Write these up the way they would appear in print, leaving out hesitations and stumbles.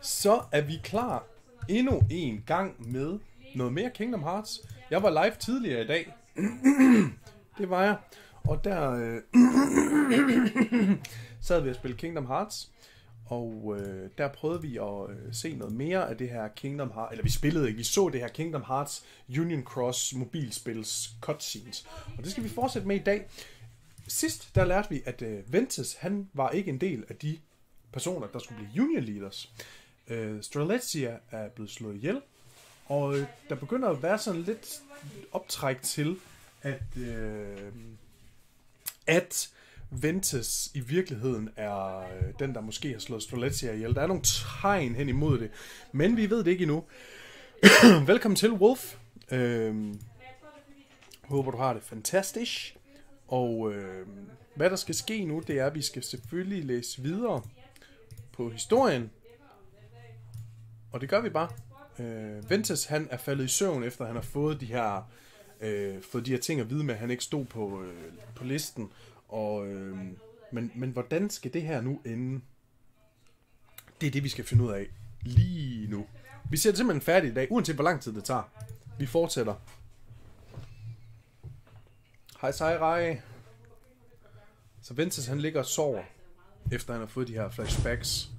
Så er vi klar endnu en gang med noget mere Kingdom Hearts. Jeg var live tidligere i dag. Det var jeg. Og der sad vi at spille Kingdom Hearts. Og der prøvede vi at se noget mere af det her Kingdom Hearts. Eller vi spillede ikke, vi så det her Kingdom Hearts Union Cross mobilspils cutscenes. Og det skal vi fortsætte med i dag. Sidst der lærte vi, at Ventus, han var ikke en del af de personer, der skulle blive Union Leaders. Strelitzia er blevet slået ihjel. Og der begynder at være sådan lidt optræk til, at Ventus i virkeligheden er den, der måske har slået Strelitzia ihjel. Der er nogle tegn hen imod det, men vi ved det ikke endnu. Velkommen til, Wolf. Håber, du har det fantastisk. Og hvad der skal ske nu, det er, at vi skal selvfølgelig læse videre på historien. Og det gør vi bare. Ventus, han er faldet i søvn, efter han har fået de her ting at vide med, at han ikke stod på listen. Og, men hvordan skal det her nu ende? Det er det, vi skal finde ud af lige nu. Vi ser det simpelthen færdigt i dag, uanset hvor lang tid det tager. Vi fortsætter. Hej Sejrej. Så Ventus, han ligger og sover, efter han har fået de her flashbacks.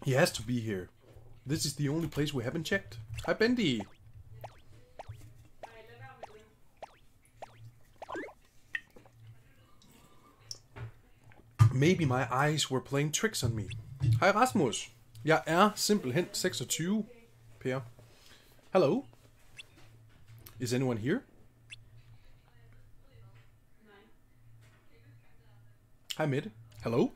He has to be here. This is the only place we haven't checked. Hi Bendy. Maybe my eyes were playing tricks on me. Hej Rasmus. Jeg er simpelthen 26, Per. Hello. Is anyone here? Hej Mette. Hello.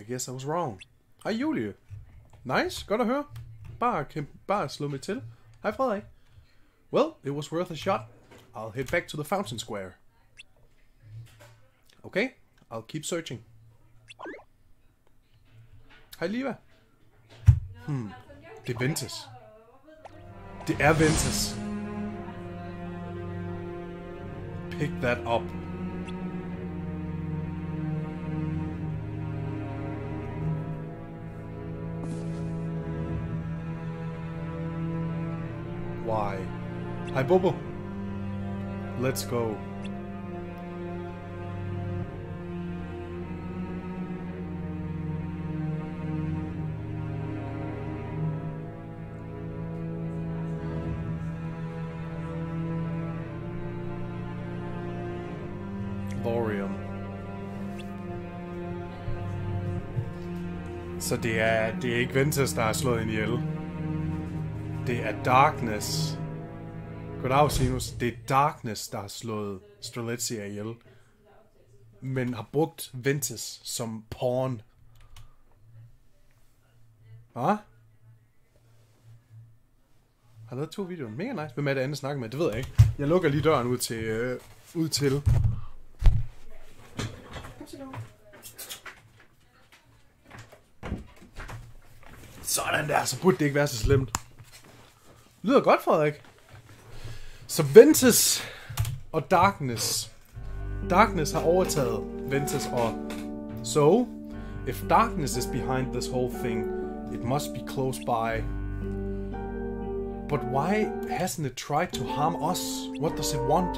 I guess I was wrong. Hej Julie. Nice, godt at høre. Bare slå mig til. Hej Frederik. Well, it was worth a shot. I'll head back to the fountain square. Okay, I'll keep searching. Hej Liva. Det er Ventus. Det er Ventus. Pick that up. Why? Hi Bobo. Let's go. Så det er ikke Ventus, der har slået hende ihjel. Det er Darkness. Goddag, Sinus. Det er Darkness, der har slået Strelitzia ihjel. Men har brugt Ventus som pawn. Hvad? Har lavet 2 videoer. Mega nice. Hvem er det andet snakker med? Det ved jeg ikke. Jeg lukker lige døren ud til. Sådan der, så burde det ikke være så slemt. Lyder godt, Frederik. Så Ventus og Darkness. Darkness har overtaget Ventus og... So, if Darkness is behind this whole thing, it must be close by. But why hasn't it tried to harm us? What does it want?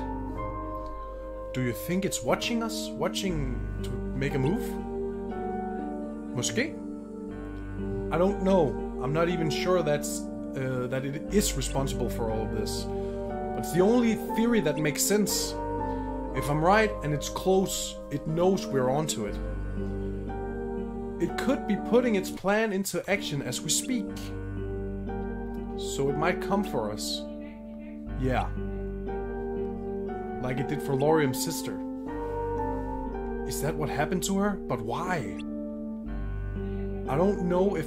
Do you think it's watching us? Watching to make a move? Måske? I don't know. I'm not even sure that it is responsible for all of this. But it's the only theory that makes sense. If I'm right and it's close, it knows we're onto it. It could be putting its plan into action as we speak. So it might come for us. Yeah. Like it did for Laurium's sister. Is that what happened to her? But why? I don't know if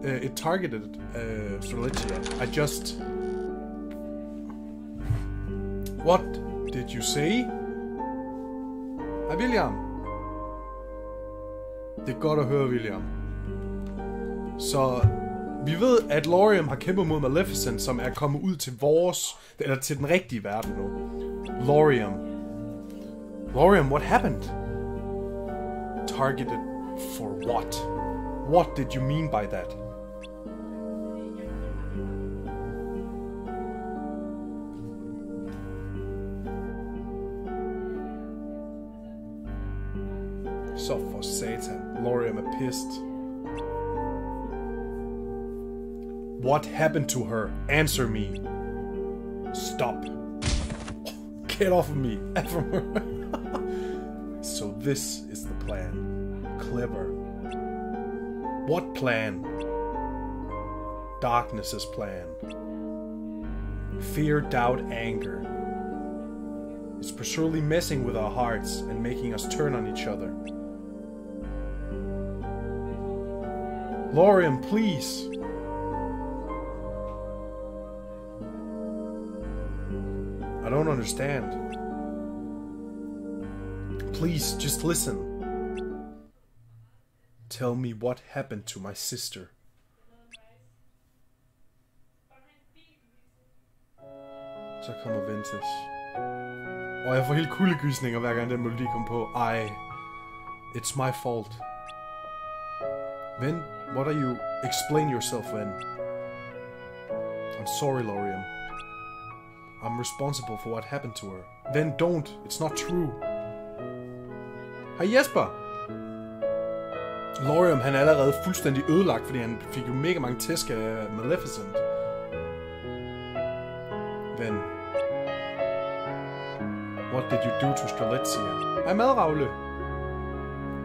it targeted Strelitzia. I just... What did you say? Hej William. Det er godt at høre, William. Så Vi ved, at Lorium har kæmpet mod Maleficent, som er kommet ud til til den rigtige verden nu. Lorium, what happened? Targeted for what? What did you mean by that? Så for satan. Lorium er pissed. What happened to her? Answer me. Stop. Get off of me. So this is the plan. Clever. What plan? Darkness's plan. Fear, doubt, anger. It's surely messing with our hearts and making us turn on each other. Lorium, please. I don't understand. Please, just listen. Tell me what happened to my sister. Så kommer Ventus. Og jeg får helt kuldegysninger hver gang den melodi kommer på. It's my fault. Ven, what are you? Explain yourself, Ven. I'm sorry, Lorium. I'm responsible for what happened to her. Then don't. It's not true. Hej Jesper! Lorium, han er allerede fuldstændig ødelagt, fordi han fik jo mega mange tæsk af Maleficent. Then, what did you do to Strelitzia? Hej Madragle!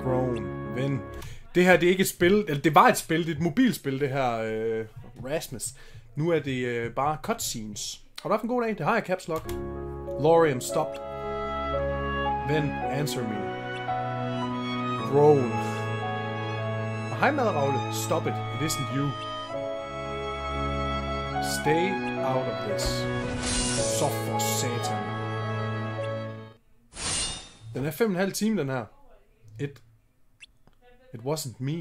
Grown. Ven. Det her, det er ikke et spil, eller det var et spil, det er et mobilspil, det her Rasmus. Nu er det bare cutscenes. Har du haft en god dag? Det har jeg, Caps Lock. Lorium, stop. Then answer me. Grown. Og hej Madragle, stop it. It isn't you. Stay out of this. Så for satan. Den er 5,5 timer, den her. It wasn't me.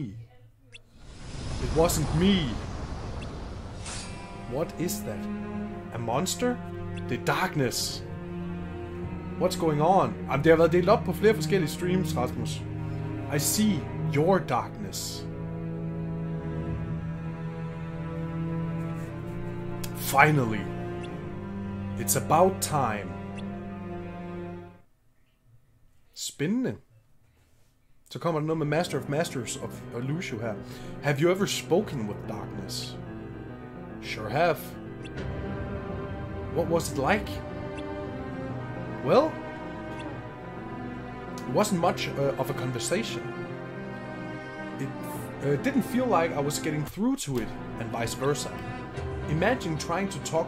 It wasn't me. What is that? A monster? Det er darkness. What's going on? Jamen, det har været delt op på flere forskellige streams, Rasmus. I see your darkness. Finally. It's about time. Spændende. Så kommer der noget med Master of Masters of Illusion her. Have you ever spoken with darkness? Sure have. What was it like? Well, it wasn't much of a conversation. It didn't feel like I was getting through to it, and vice versa. Imagine trying to talk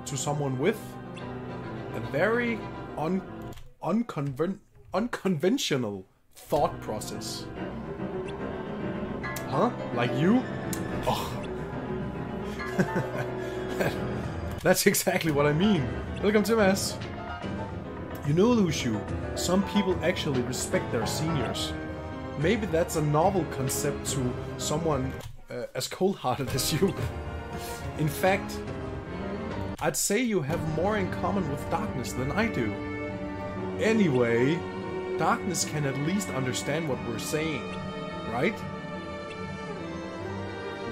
to someone with a very unconventional thought process. Huh? Like you? Oh. That's exactly what I mean. Welcome to Mass. You know, Luciu, some people actually respect their seniors. Maybe that's a novel concept to someone as cold-hearted as you. In fact, I'd say you have more in common with darkness than I do. Anyway, darkness can at least understand what we're saying, right?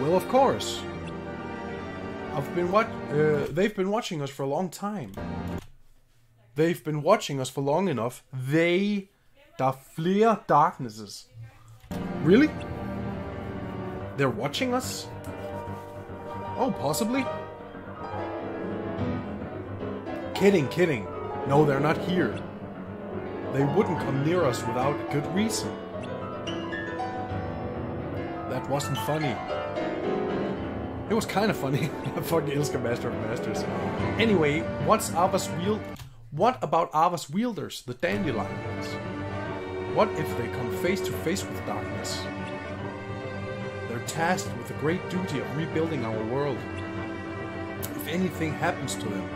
Well, of course. They've been watching us for a long time. They've been watching us for long enough. Der er flere darknesses. Really? They're watching us? Oh, possibly. Kidding. No, they're not here. They wouldn't come near us without a good reason. That wasn't funny. It was kind of funny. I fucking elsker Master of Masters. Anyway, what about Ava's wielders, the dandelions? What if they come face to face with darkness? They're tasked with the great duty of rebuilding our world. If anything happens to them.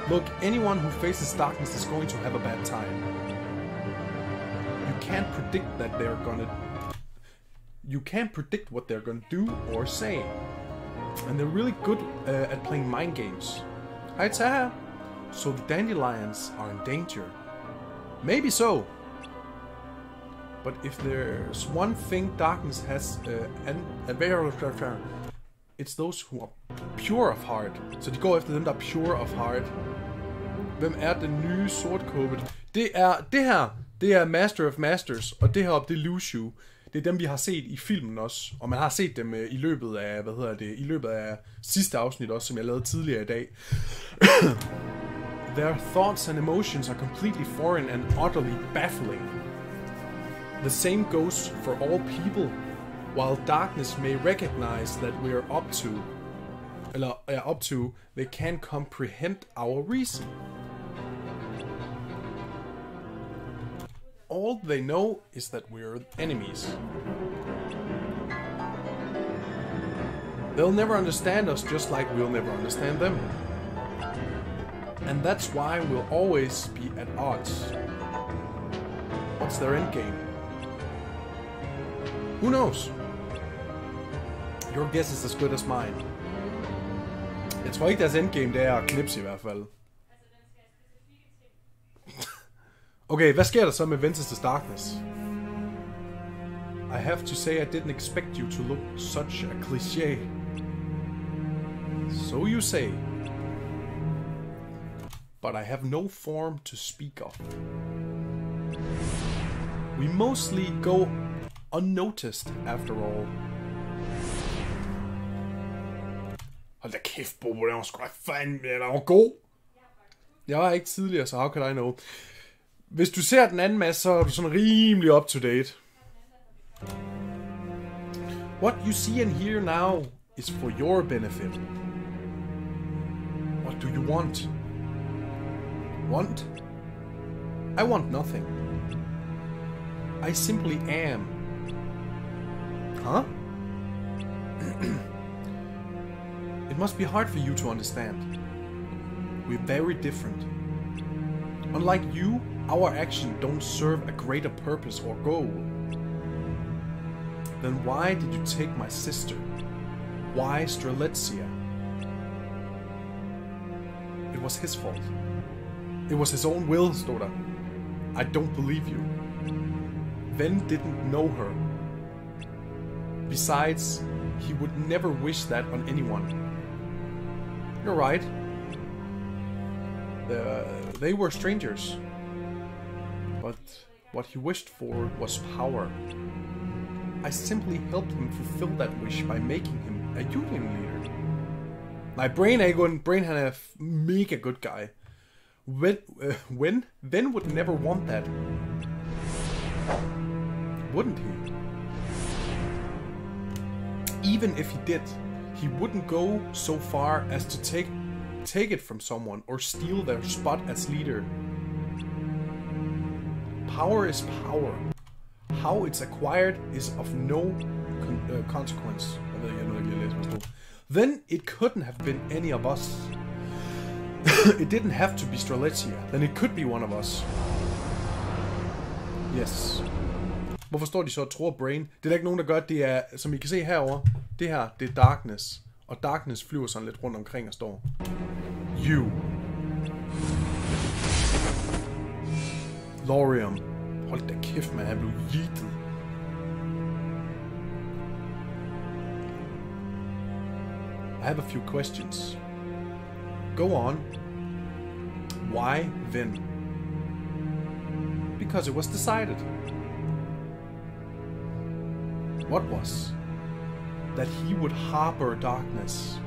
Look, anyone who faces darkness is going to have a bad time. You can't predict that they're gonna... you can't predict what they're gonna do or say. And they're really good at playing mind games. Hej Taha! So the dandelions are in danger. Maybe so. But if there's one thing darkness has it's those who are pure of heart. Så de går efter dem, der er pure of heart. Hvem er den nye sortkåbe? Det er Master of Masters, og det heroppe, det er Luciu. Det er dem, vi har set i filmen også. Og man har set dem i løbet af, i løbet af sidste afsnit også, som jeg lavede tidligere i dag. Their thoughts and emotions are completely foreign and utterly baffling. The same goes for all people. While darkness may recognize that we are up to, they can't comprehend our reason. All they know is that we're enemies. They'll never understand us just like we'll never understand them. And that's why we'll always be at odds. What's their endgame? Who knows? Your guess is as good as mine. Jeg tror ikke, deres endgame det er at knipse i hvert fald. Okay, hvad sker der så med Ventus' Darkness? I have to say I didn't expect you to look such a cliché. So you say. But I have no form to speak of. We mostly go unnoticed after all. Hold da kæft, Bobo, den var sgu da fandme, den var god. Jeg var ikke tidligere, så how can I know? Hvis du ser den anden masse, så er du sådan rimelig up to date. What you see and hear now is for your benefit. What do you want? Want? I want nothing. I simply am. Huh? It must be hard for you to understand. We're very different. Unlike you, our action don't serve a greater purpose or goal. Then why did you take my sister? Why Strelitzia? It was his fault. It was his own will, stod der. I don't believe you. Ven didn't know her. Besides, he would never wish that on anyone. You're right. They were strangers. But what he wished for was power. I simply helped him fulfill that wish by making him a union leader. Nej, Brain er ikke ond. Brain, han er mega good guy. Ven would never want that. Wouldn't he? Even if he did, he wouldn't go so far as to take it from someone or steal their spot as leader. Power is power. How it's acquired is of no consequence. Then it couldn't have been any of us. It didn't have to be Strelitzia. Then it could be one of us. Yes. Hvorfor står de så og tror Brain? Det er der ikke nogen, der gør. Det er, som I kan se herover. Det her, det er Darkness. Og Darkness flyver sådan lidt rundt omkring og står. You. Lorium. Hold da kæft, man. Han blev yeetet. I have a few questions. Go on. Why then? Because it was decided. What was? That he would harbor darkness.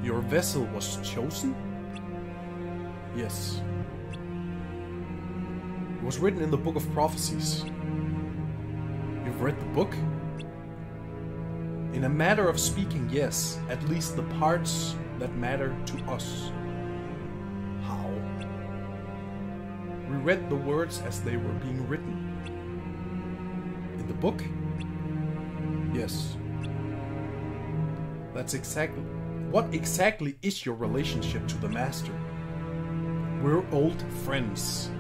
Your vessel was chosen? Yes. It was written in the book of prophecies. You've read the book? In a matter of speaking, yes, at least the parts that matter to us. How? We read the words as they were being written. In the book? Yes. That's exactly... What exactly is your relationship to the Master? We're old friends.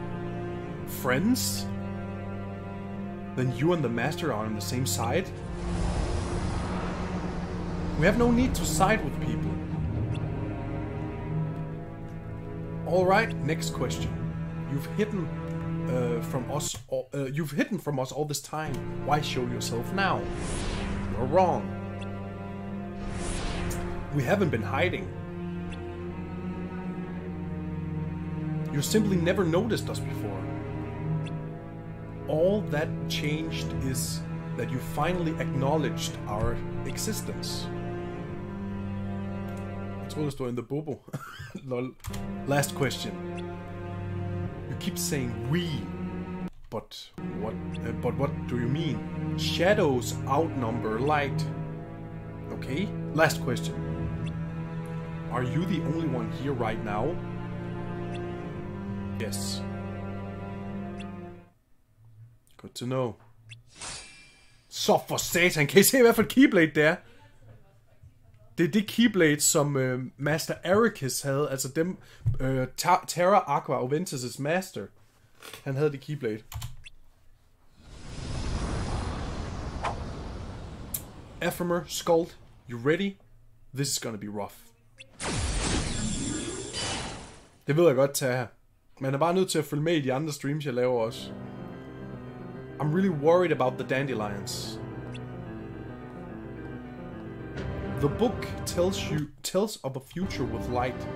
Friends? then you and the master are on the same side? We have no need to side with people. Alright, next question. You've hidden from us all this time. Why show yourself now? You're wrong. We haven't been hiding. You simply never noticed us before. All that changed is that you finally acknowledged our existence. Jeg troede, der stod in the bobo. Lol. Last question. You keep saying we, but what do you mean? Shadows outnumber light. Okay. Last question. Are you the only one here right now? Yes. Good to know. Så for satan, kan I se hvad for et keyblade det er? Det er det keyblade, som Master Ericus havde, altså dem, Terra Aqua Oventus' master. Han havde det keyblade. Ephemer, Skald, you ready? This is gonna be rough. Det ved jeg godt, Terra. Man er bare nødt til at følge med i de andre streams, jeg laver også. I'm really worried about the dandelions. The book tells of a future with light.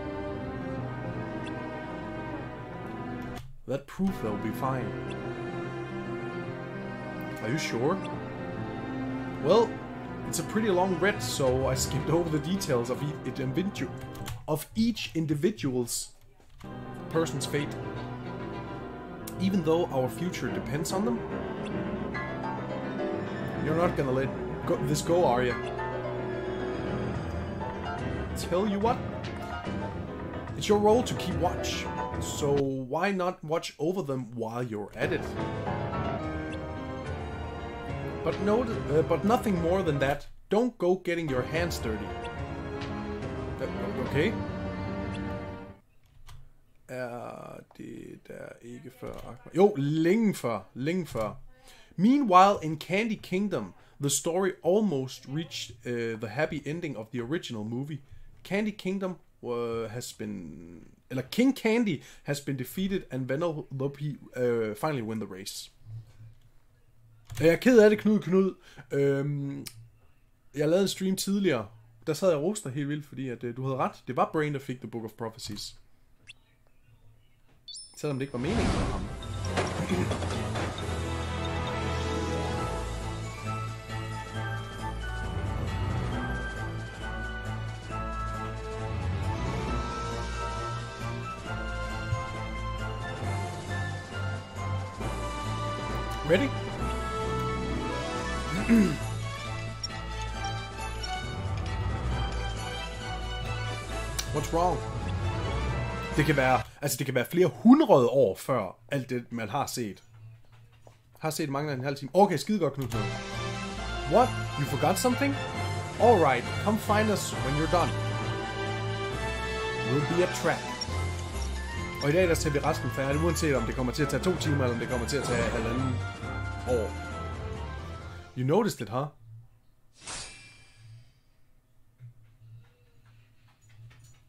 That proof they'll be fine. Are you sure? Well, it's a pretty long read, so I skipped over the details of each individual's person's fate. Even though our future depends on them? You're not gonna let this go, are you? Tell you what? It's your role to keep watch, so why not watch over them while you're at it? But nothing more than that. Don't go getting your hands dirty. Okay? Det der ikke før. Jo, længe før. Meanwhile, in Candy Kingdom, the story almost reached the happy ending of the original movie. Candy Kingdom King Candy has been defeated, and Vanellope finally win the race. Jeg er ked af det, Knud. Jeg lavede en stream tidligere. Der sad jeg og roste helt vildt, fordi at, du havde ret. Det var Brain, der fik The Book of Prophecies. Selvom det ikke var meningen for ham. Ready? What's wrong? Det kan være flere hundrede år før alt det man har set. Mangler en halv time. Okay, skide godt, Knud. What? You forgot something? Alright, come find us when you're done. We'll be a trap. Og i dag der ser vi resten færdig, uanset om det kommer til at tage 2 timer, eller om det kommer til at tage 1,5 år. You noticed it, huh?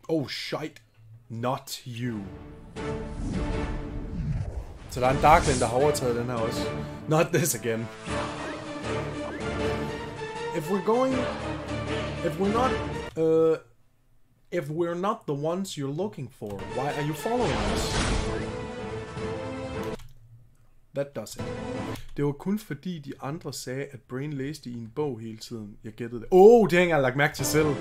Oh shit. Not you. Så der er en Darkland, der har overtaget den her også. Not this again. If we're not the ones you're looking for, why are you following us? That does it. Det var kun fordi de andre sagde, at Brain læste i en bog hele tiden. Jeg gættede det. Det har jeg lagt mærke til selv.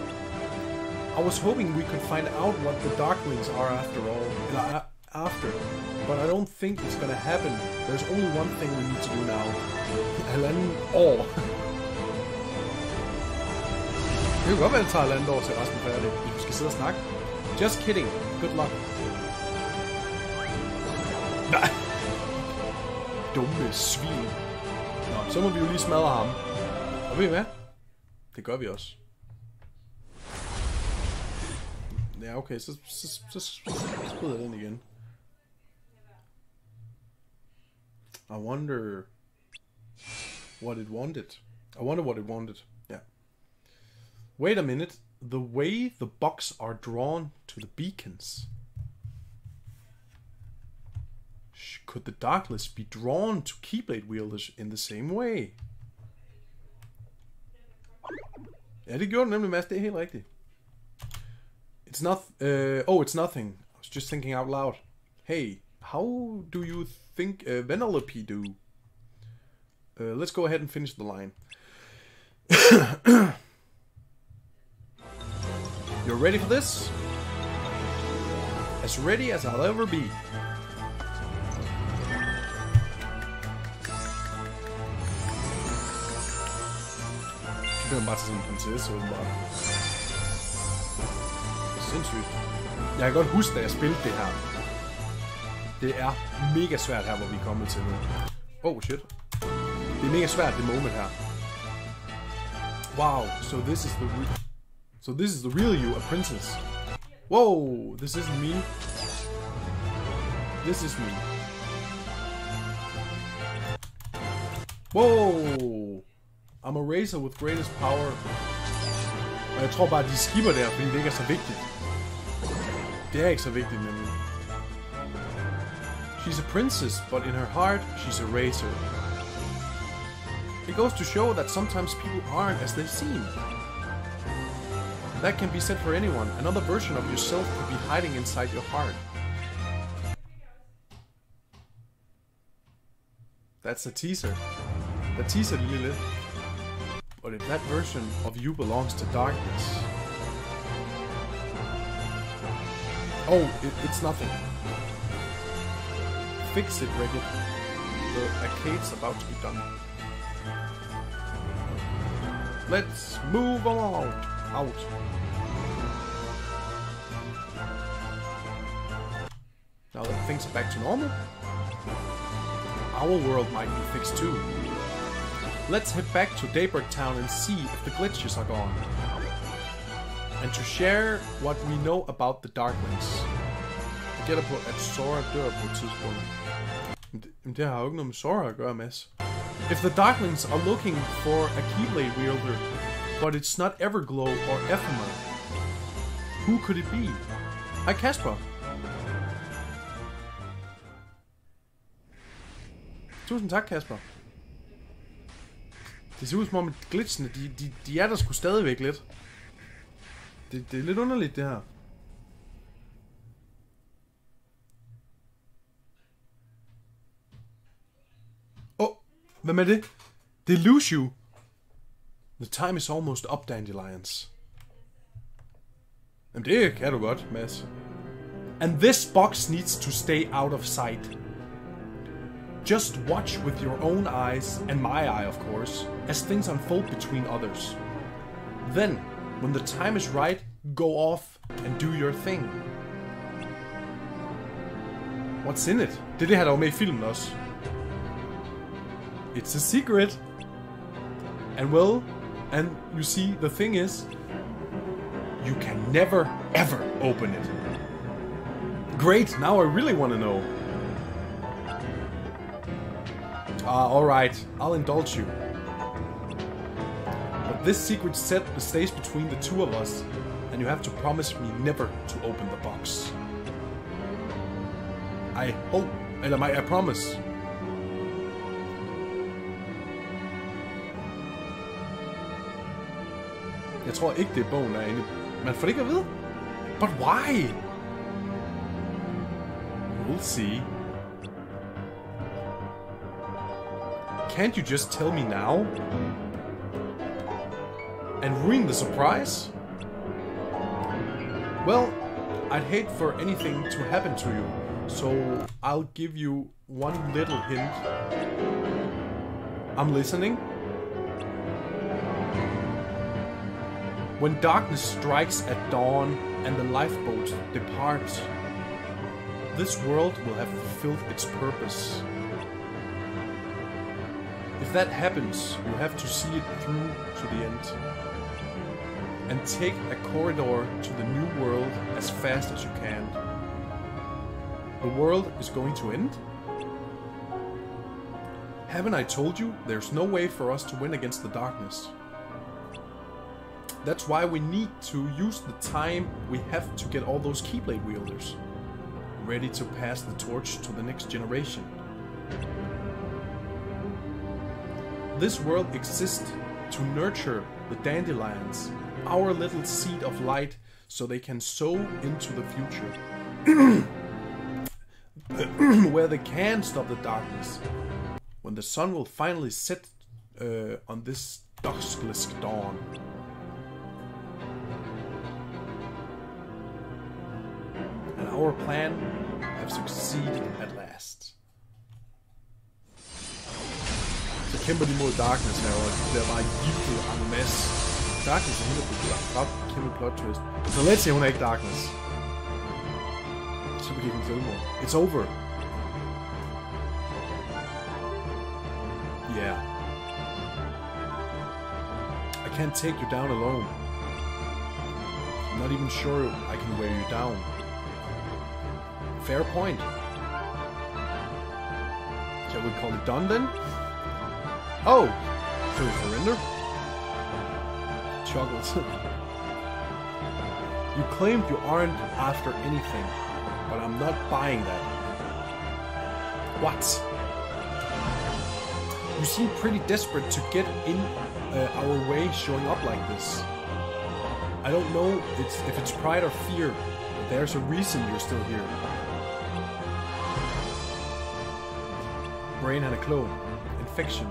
I was hoping we could find out what the Darklings are after all. But I don't think it's gonna happen. There's only one thing we need to do now. 1,5 år. Det kan godt være, det tager 1,5 år til resten færdig, hvis du skal sidde og snakke. Just kidding. Good luck. Nej. Dumme svin. Nå, så må vi jo lige smadre ham. Og ved I hvad? Det gør vi også. Ja, okay, så skrider jeg den igen. I wonder... what it wanted. I wonder what it wanted. Yeah. Wait a minute. The way the bugs are drawn to the beacons. Could the darkness be drawn to keyblade wielders in the same way? Ja, det gjorde den nemlig, Mads. Det er helt rigtigt. It's not... it's nothing. I was just thinking out loud. Hey, how do you think Vanellope do? Let's go ahead and finish the line. You're ready for this? As ready as I'll ever be. Det er bare til sådan en prinsesse, åbenbart. Sindssygt. Jeg kan godt huske, da jeg spillede det her. Det er mega svært her, hvor vi er kommet til nu. Oh shit. Det er mega svært, det moment her. Wow, so this is the real you, a princess. Whoa, this isn't me. This is me. Whoa. I'm a racer with greatest power. Og jeg tror bare, at de skipper der, fordi det ikke er så vigtigt. Det er ikke så vigtigt, nemlig. She's a princess, but in her heart, she's a racer. It goes to show that sometimes people aren't as they seem. That can be said for anyone. Another version of yourself could be hiding inside your heart. That's a teaser. The teaser lille lidt. But if that version of you belongs to darkness... Oh, it's nothing. Fix it, Reddit. The arcade's about to be done. Let's move along. Out. Now that things are back to normal, our world might be fixed too. Let's head back to Daybreak Town and see if the glitches are gone. And to share what we know about the Darklings. Jeg gætter på, at Sora dør på et tidspunkt. Men det har jo ikke noget med Sora at gøre, Mads. If the Darklings are looking for a Keyblade wielder, but it's not Everglow or Ephemer, who could it be? Hi Kasper. Tusind tak, Kasper. Det ser ud som om, at glitchene, de er der sgu stadigvæk lidt. Det er lidt underligt, det her. Hvem er det? Det er Lucio. The time is almost up, Dandelions. Jamen det kan du godt, Mads. And this box needs to stay out of sight. Just watch with your own eyes, and my eye of course, as things unfold between others. Then, when the time is right, go off and do your thing. What's in it? Det er det her, der var med i filmen også. It's a secret. And you see, the thing is, you can never ever open it. Great, now I really want to know. Alright, I'll indulge you. But this secret stays between the two of us, and you have to promise me never to open the box. I promise. Jeg tror ikke, det er bogen, der er inde. Man får det ikke at vide. But why? We'll see. Can't you just tell me now? And ruin the surprise? Well, I'd hate for anything to happen to you, so I'll give you one little hint. I'm listening. When darkness strikes at dawn and the lifeboat departs, this world will have fulfilled its purpose. If that happens, you have to see it through to the end. And take a corridor to the new world as fast as you can. The world is going to end? Haven't I told you there's no way for us to win against the darkness? That's why we need to use the time we have to get all those Keyblade wielders ready to pass the torch to the next generation. This world exists to nurture the dandelions, our little seed of light, so they can sow into the future. Where they can stop the darkness. When the sun will finally set on this duskless dawn. And our plan have succeeded at last. Så kæmper de mod Darkness her, og det bliver bare giftet en masse. Darkness er helt på ret kæmpe plot twist. Så let's say hun er ikke Darkness. Så begik hun selvmord. It's over. Yeah. I can't take you down alone. I'm not even sure I can wear you down. Fair point. Shall we call it done then? Oh! So you surrender? Chuckles. You claimed you aren't after anything, but I'm not buying that. What? You seem pretty desperate to get in our way showing up like this. I don't know if it's pride or fear, but there's a reason you're still here. Brain had a clone. Infection.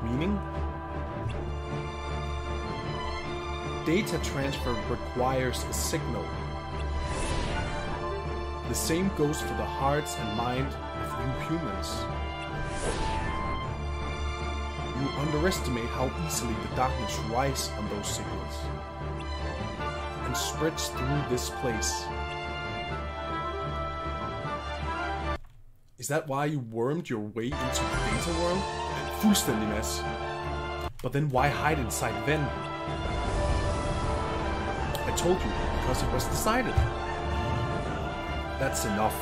Meaning? Data transfer requires a signal. The same goes for the hearts and mind of you humans. You underestimate how easily the darkness rises on those signals and spreads through this place. Is that why you wormed your way into the data world? Fuldstændig mess. But then why hide inside then? I told you, because it was decided. That's enough.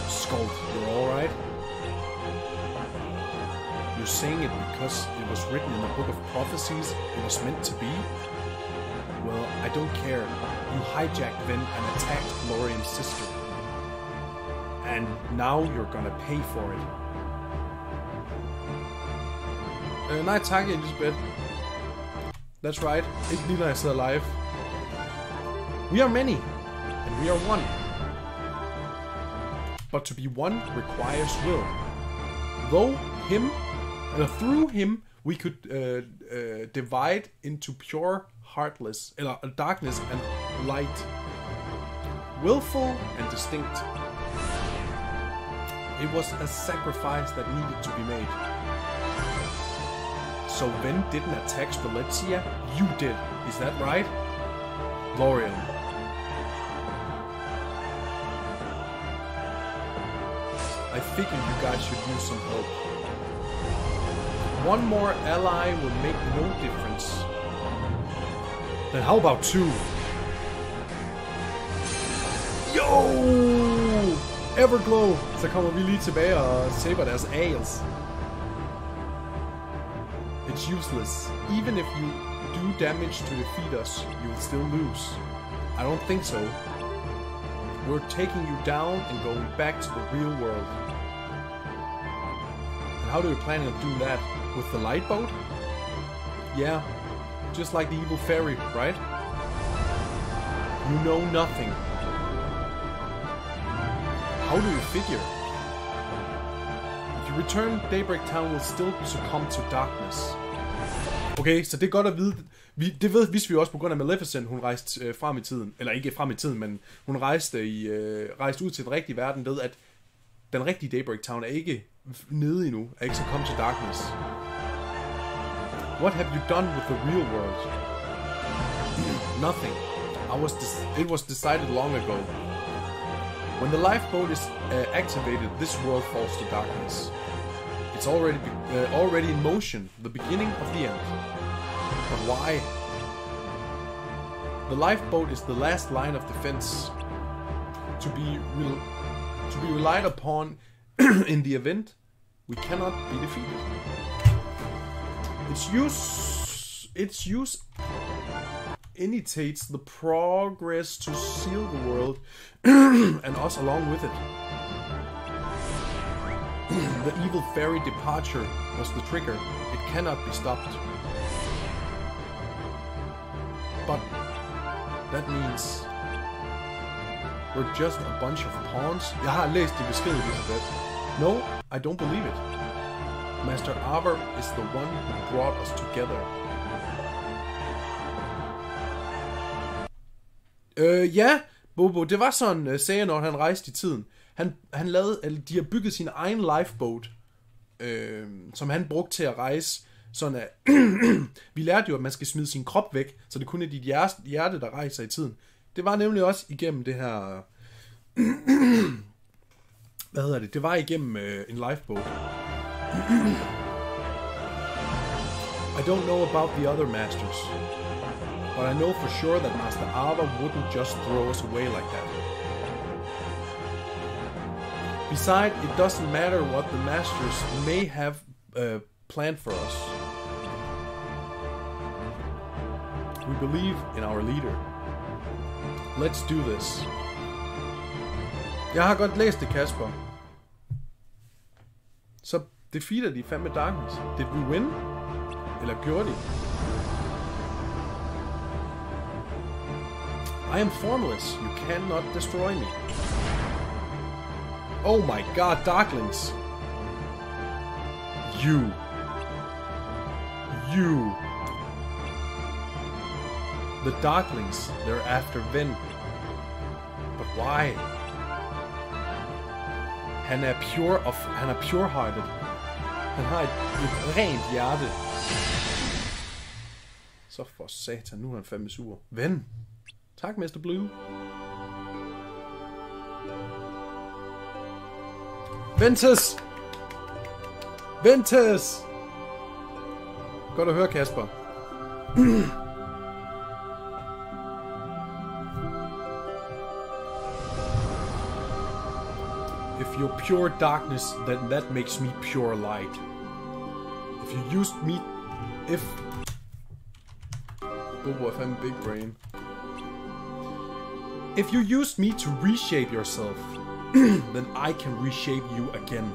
Skald, you're alright? You're saying it because it was written in the book of prophecies it was meant to be? Well, I don't care. You hijacked Ven and attacked Lorian's sister. And now you're gonna pay for it. Nej tak, Elisabeth. That's right. Ikke lige når jeg sidder live. We are many, and we are one. But to be one requires will. Through him, we could divide into pure, heartless, darkness and light. Willful and distinct. It was a sacrifice that needed to be made. So Ven didn't attack Spalletia? You did. Is that right? Lorian. I figured you guys should use some help. One more ally will make no difference. Then how about two? Yo! Everglow! Så kommer vi lige tilbage og saber deres ales. It's useless. Even if you do damage to defeat us, you will still lose. I don't think so. We're taking you down and going back to the real world. And how do you plan on doing that? With the light boat? Yeah, just like the evil fairy, right? You know nothing. How do you figure? If you return, Daybreak Town will still succumb to darkness. Okay, så det er godt at vide. Det vidste vi også på grund af Maleficent, hun rejste frem i tiden. Eller ikke frem i tiden, men hun rejste ud til den rigtige verden ved, at den rigtige Daybreak Town er ikke nede endnu, er ikke så kommet til darkness. What have you done with the real world? Nothing. It was decided long ago. When the lifeboat is activated, this world falls to darkness. It's already in motion, the beginning of the end. But why? The lifeboat is the last line of defense, to be relied upon in the event We cannot be defeated. Its use initiates the progress to seal the world and us along with it. The evil fairy departure was the trigger. It cannot be stopped. But that means we're just a bunch of pawns. Jeg har læst det beskrevet, Elisabeth. No, I don't believe it. Master Alder is the one who brought us together. Ja, Bobo, det var sådan, sagde jeg, når han rejste i tiden. Han lavede, eller de har bygget sin egen lifeboat, som han brugte til at rejse. Sådan at, vi lærte jo, at man skal smide sin krop væk, så det kun er dit hjerte, der rejser i tiden. Det var nemlig også igennem det her... Hvad hedder det? Det var igennem en lifeboat. I don't know about the other masters, but I know for sure that Master Alder wouldn't just throw us away like that. Besides, it doesn't matter what the masters may have planned for us. We believe in our leader. Let's do this. Jeg har godt læst det, Kasper. Så defeater de fandme Darkness. Did we win? Eller gjorde de? I am formless. You cannot destroy me. Oh my god, Darklings. You. The Darklings, they're after Ven. But why? Han er pure-hearted. Han har et rent hjerte. Så for satan, nu er han fandme sur. Ven. Tak, Mr. Blue. Ventus! Godt at høre, Kasper. If you're pure darkness, then that makes me pure light. If you used me... Bobo er fandme big brain. If you used me to reshape yourself, then I can reshape you again.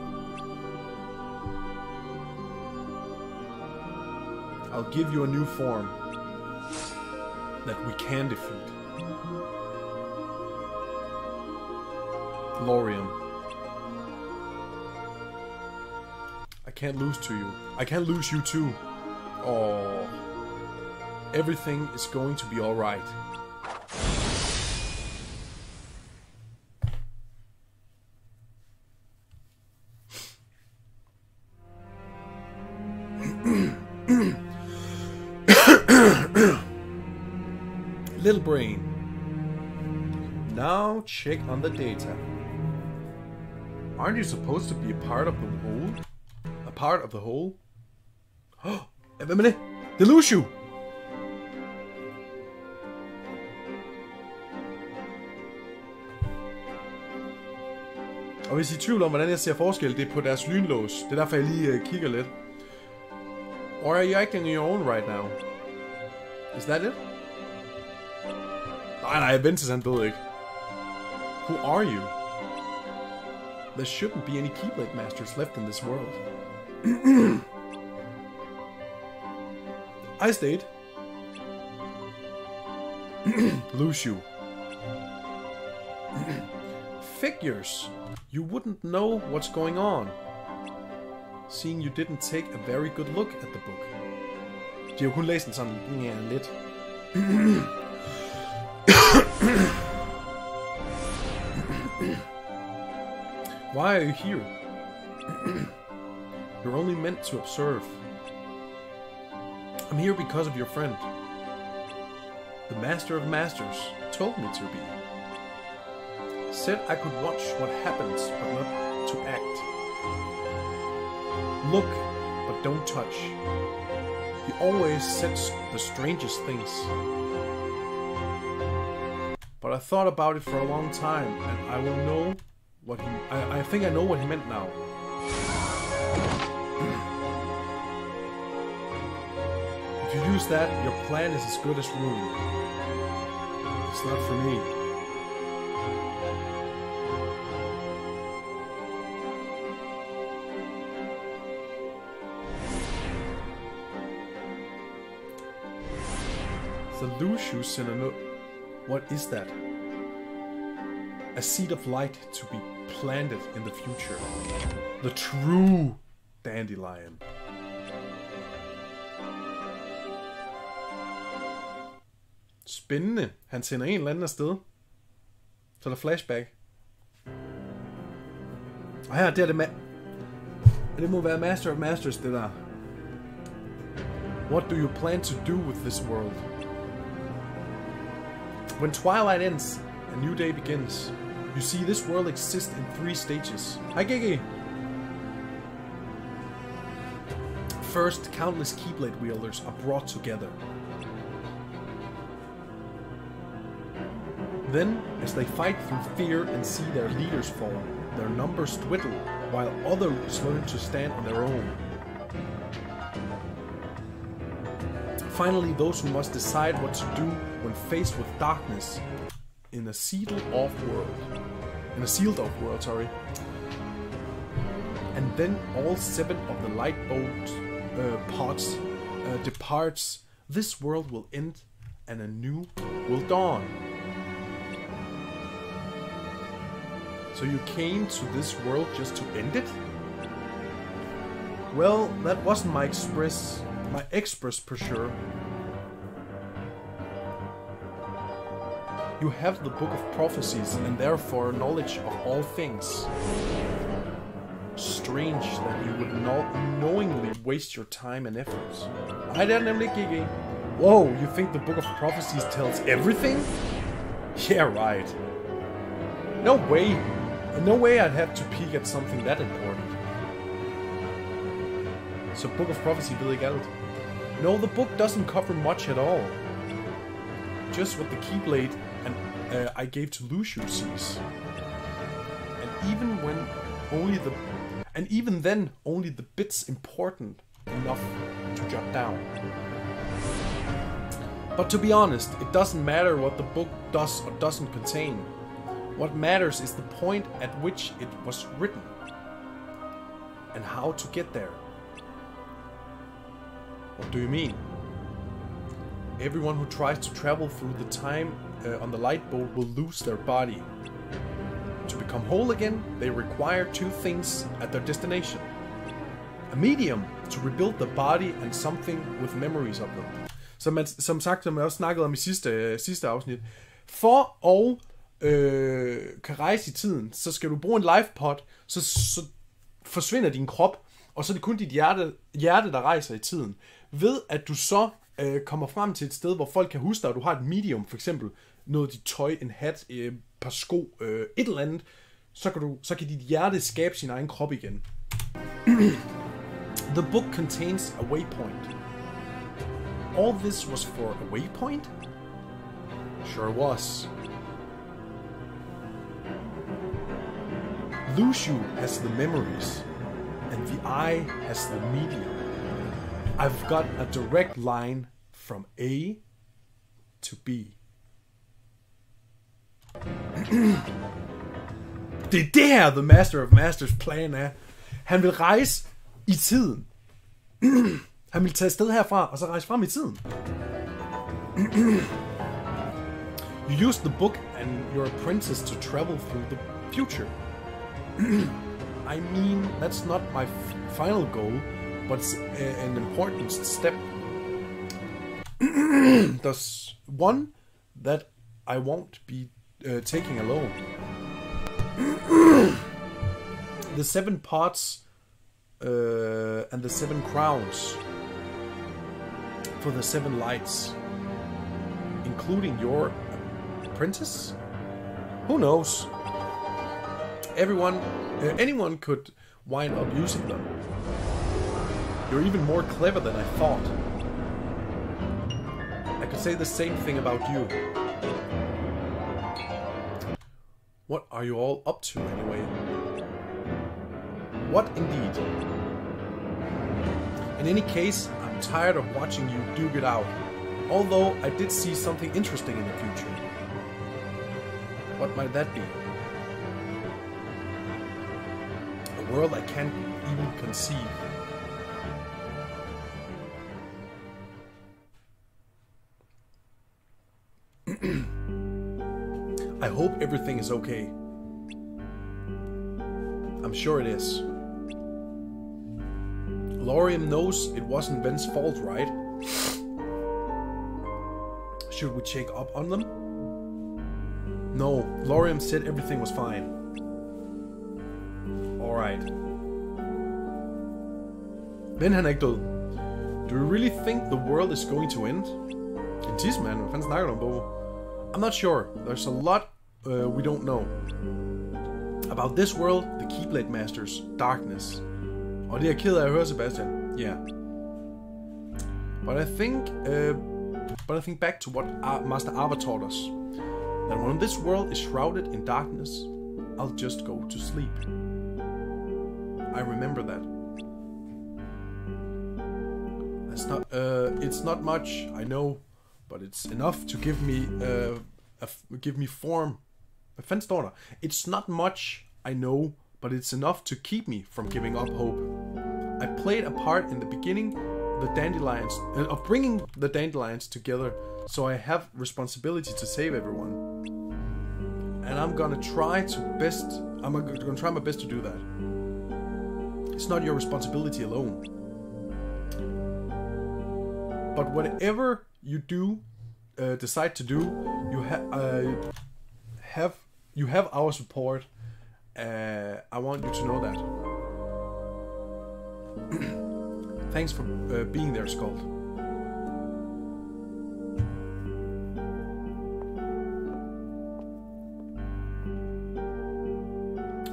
I'll give you a new form that we can defeat. Lorium. I can't lose to you. I can't lose you too. Oh. Everything is going to be alright. Little brain. Now check on the data. Aren't you supposed to be a part of the whole? A part of the whole? Oh, hvad med det? Det er Lucio! Og hvis I er i tvivl om, hvordan jeg ser forskel, det er på deres lynlås. Det er derfor, jeg lige kigger lidt. Or are you acting on your own right now? Is that it? Nej, Ventus han døde ikke. Who are you? There shouldn't be any Keyblade Masters left in this world. I stayed. Lucio. Figures. You wouldn't know what's going on, seeing you didn't take a very good look at the book. De har jo kun læst den sådan lidt. Why are you here? You're only meant to observe. I'm here because of your friend. The Master of Masters told me to be. Said I could watch what happens, but not to act. Look, but don't touch. He always says the strangest things. But I thought about it for a long time, and I will know what he... I think I know what he meant now. refuse that, your plan is as good as ruined. It's not for me. The Lucius in a note. What is that? A seed of light to be planted in the future. The true dandelion. Spændende. Han sender en eller anden afsted. Så er der flashback. Og her, det er det det må være Master of Masters, det der. What do you plan to do with this world? When twilight ends, a new day begins. You see, this world exists in 3 stages. Hi, Gigi! First, countless Keyblade wielders are brought together. Then, as they fight through fear and see their leaders fall, their numbers dwindle, while others learn to stand on their own. Finally, those who must decide what to do when faced with darkness in a sealed-off world. And then all 7 of the light bolt pods departs. This world will end, and a new will dawn. So you came to this world just to end it? Well, that wasn't my express per sure. You have the Book of Prophecies and therefore knowledge of all things. Strange that you would knowingly waste your time and efforts. I didn't Gigi. Whoa, you think the Book of Prophecies tells everything? Yeah, right. No way. No way I'd have to peek at something that important. So Book of Prophecy ved ikke alt. No, the book doesn't cover much at all. Just what the Keyblade and I gave to Lucius sees. And even then, only the bits important enough to jot down. But to be honest, it doesn't matter what the book does or doesn't contain. What matters is the point at which it was written, and how to get there. What do you mean? Everyone who tries to travel through the time on the light bolt will lose their body. To become whole again, they require 2 things at their destination. A medium to rebuild the body and something with memories of them. Som sagt, som jeg også snakkede om i sidste afsnit. For at kan rejse i tiden, så skal du bruge en lifepod, så forsvinder din krop, og så er det kun dit hjerte, der rejser i tiden. Ved at du så kommer frem til et sted, hvor folk kan huske dig, og du har et medium, for eksempel noget dit tøj, en hat, et par sko, et eller andet, så kan dit hjerte skabe sin egen krop igen. The book contains a waypoint. All this was for a waypoint? Sure was. Lucius has the memories, and the eye has the medium. I've got a direct line from A to B. Det er det her, The Master of Masters plan er. Han vil rejse i tiden. Han vil tage afsted herfra, og så rejse frem i tiden. You use the book and your apprentice to travel through the future. I mean, that's not my final goal, but it's an important step. There's one that I won't be taking alone. The 7 pots and the 7 crowns for the 7 lights, including your apprentice? Who knows? Anyone could wind up using them. You're even more clever than I thought. I could say the same thing about you. What are you all up to anyway? What indeed? In any case, I'm tired of watching you duke it out. Although I did see something interesting in the future. What might that be? A world I can't even conceive. I hope everything is okay. I'm sure it is. Laurium knows it wasn't Ven's fault, right? Should we check up on them? No, Laurium said everything was fine. Alright. Ven han er ikke død. Do you really think the world is going to end? En tidsmand, hvad fanden snakker du om, Bobo? I'm not sure. There's a lot we don't know. About this world, the Keyblade Masters, darkness. Og det er jeg ked af at høre, Sebastian. Yeah. But I think back to what Master Ava taught us. That when this world is shrouded in darkness, I'll just go to sleep. I remember that. That's not. It's not much, I know, but it's enough to give me form. Hvad fanden står der? It's not much, I know, but it's enough to keep me from giving up hope. I played a part in the beginning of bringing the dandelions together, so I have responsibility to save everyone. And I'm gonna try my best to do that. It's not your responsibility alone. But whatever you do, decide to do, you have our support. I want you to know that. Thanks for being there, Skald.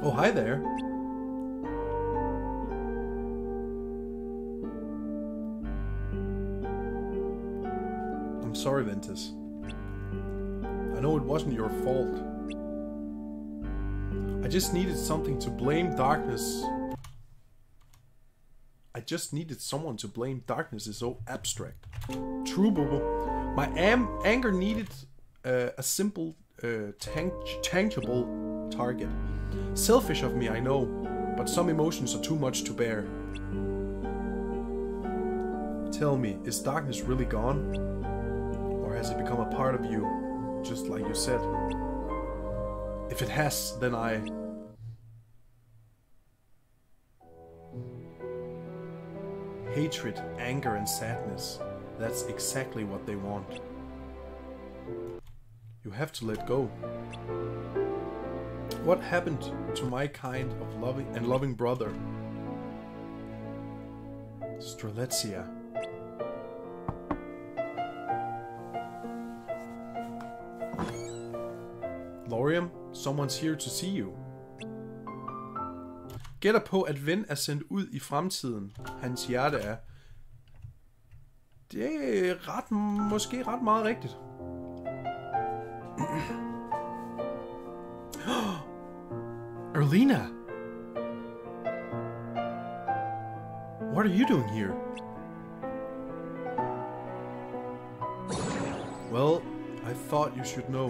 Oh, hi there. I'm sorry, Ventus. I know it wasn't your fault. I just needed something to blame darkness. I just needed someone to blame. Darkness is so abstract. True, Bobo. My anger needed a simple, tangible target. Selfish of me, I know, but some emotions are too much to bear. Tell me, is darkness really gone? Or has it become a part of you, just like you said? If it has, then hatred, anger and sadness. That's exactly what they want. You have to let go. What happened to my kind of loving brother? Strelitzia. Laurium, someone's here to see you. Gætter på, at Ven er sendt ud i fremtiden. Hans hjerte er. Det er måske ret meget rigtigt. Erlina! What are you doing here? Well, I thought you should know.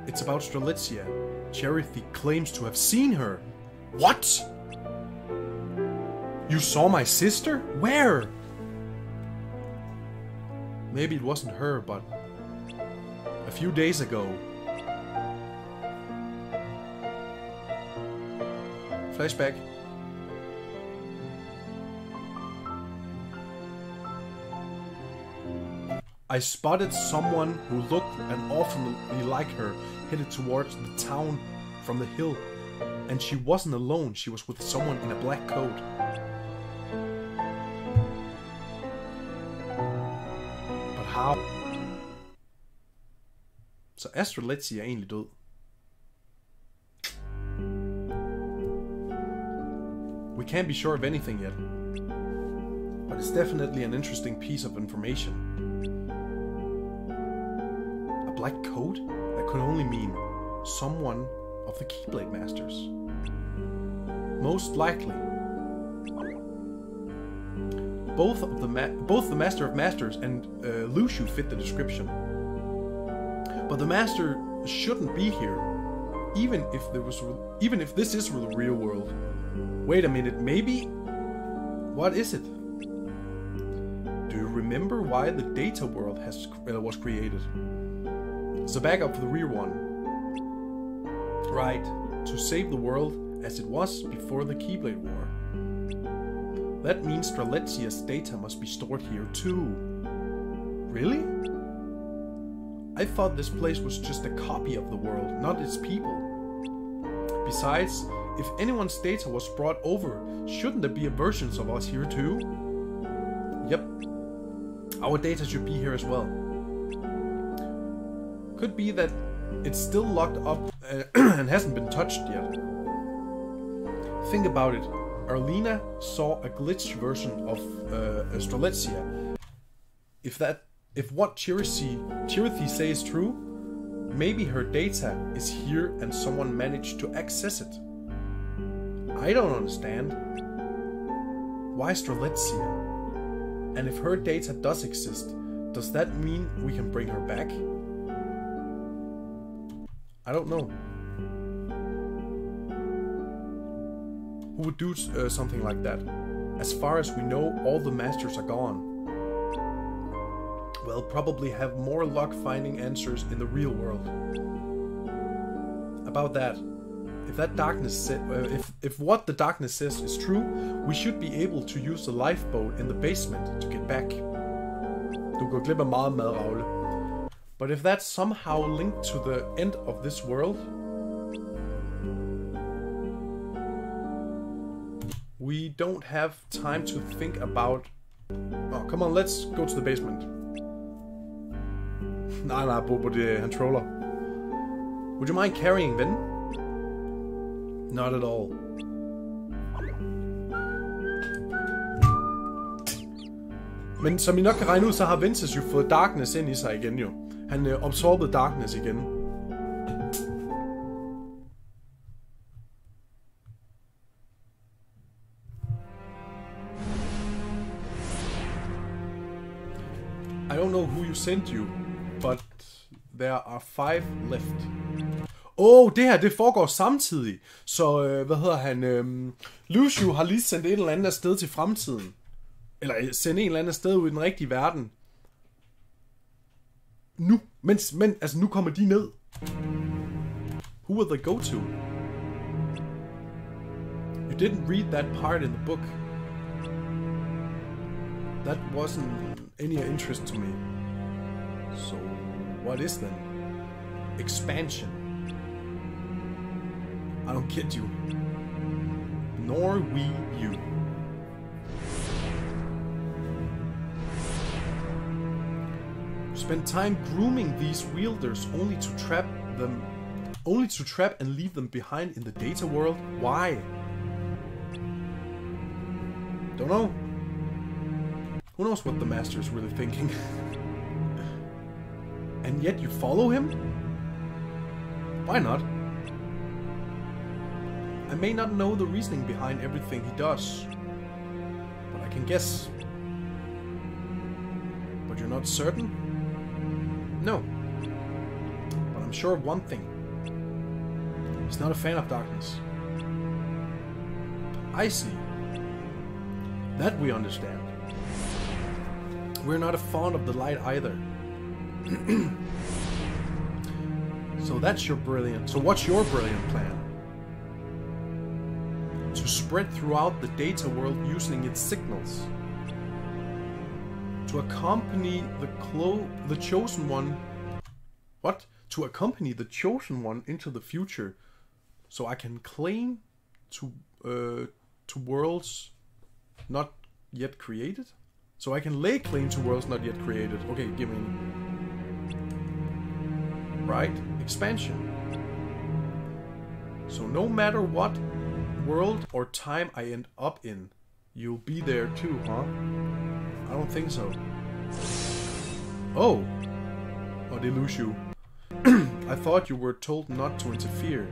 It's about Strelitzia. Charity claims to have seen her. What? You saw my sister? Where? Maybe it wasn't her, but a few days ago. Flashback. I spotted someone who looked an awfully like her headed towards the town from the hill. And she wasn't alone, she was with someone in a black coat. But how? Så Strelitzia er egentlig død. We can't be sure of anything yet. But it's definitely an interesting piece of information. A black coat? That could only mean someone of the Keyblade Masters. Most likely. both the Master of Masters and Luciu fit the description. But the Master shouldn't be here, even if this is the real world. Wait a minute, maybe? What is it? Do you remember why the data world was created? As a backup for the real one. Right, to save the world as it was before the Keyblade War. That means Strelitzia's data must be stored here too. Really? I thought this place was just a copy of the world, not its people. Besides, if anyone's data was brought over, shouldn't there be versions of us here too? Yep. Our data should be here as well. Could be that it's still locked up and hasn't been touched yet. Think about it. Arlena saw a glitched version of Strelitzia. If what Chirithy says is true, maybe her data is here and someone managed to access it. I don't understand. Why Strelitzia? And if her data does exist, does that mean we can bring her back? I don't know. Who would do something like that? As far as we know, all the masters are gone. We'll probably have more luck finding answers in the real world. About that, if that darkness if what the darkness says is true, we should be able to use the lifeboat in the basement to get back. Du går glip af meget mad, Raule. But if that's somehow linked to the end of this world, we don't have time to think about... Oh, come on, let's go to the basement. Nej, Bobo, han troller. Would you mind carrying then? Not at all. Men som I nok kan regne ud, så har Ventus jo fået Darkness ind i sig igen jo. Han absorbede Darkness igen. I don't know who you sent you, but there are 5 left. Det her, det foregår samtidig. Så, hvad hedder han? Luciu har lige sendt et eller andet afsted til fremtiden. Eller sendt en eller anden afsted ud i den rigtige verden. Nu. Altså nu kommer de ned. Who will they go to? You didn't read that part in the book. That wasn't any interest to me. So, what is then? Expansion. I don't get you. Nor we you. Spend time grooming these wielders only to trap and leave them behind in the data world? Why? Don't know. Who knows what the master is really thinking? And yet you follow him? Why not? I may not know the reasoning behind everything he does, but I can guess. But you're not certain? No. But I'm sure of one thing. He's not a fan of darkness. I see. That we understand. We're not fond of the light either. So what's your brilliant plan? To spread throughout the data world using its signals. To accompany the chosen one. What? To accompany the chosen one into the future, so I can claim to worlds not yet created. So I can lay claim to worlds not yet created. Okay, give me. Right? Expansion. So no matter what world or time I end up in, you'll be there too, huh? I don't think so. Oh, det er Luciu. I thought you were told not to interfere.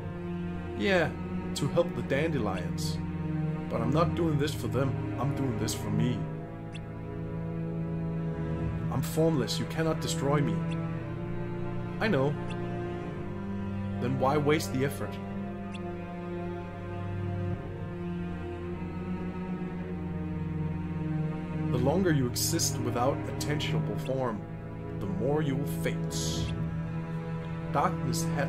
Yeah, to help the dandelions. But I'm not doing this for them, I'm doing this for me. I'm formless, you cannot destroy me. I know. Then why waste the effort? The longer you exist without a tangible form, the more you will fade. Darkness had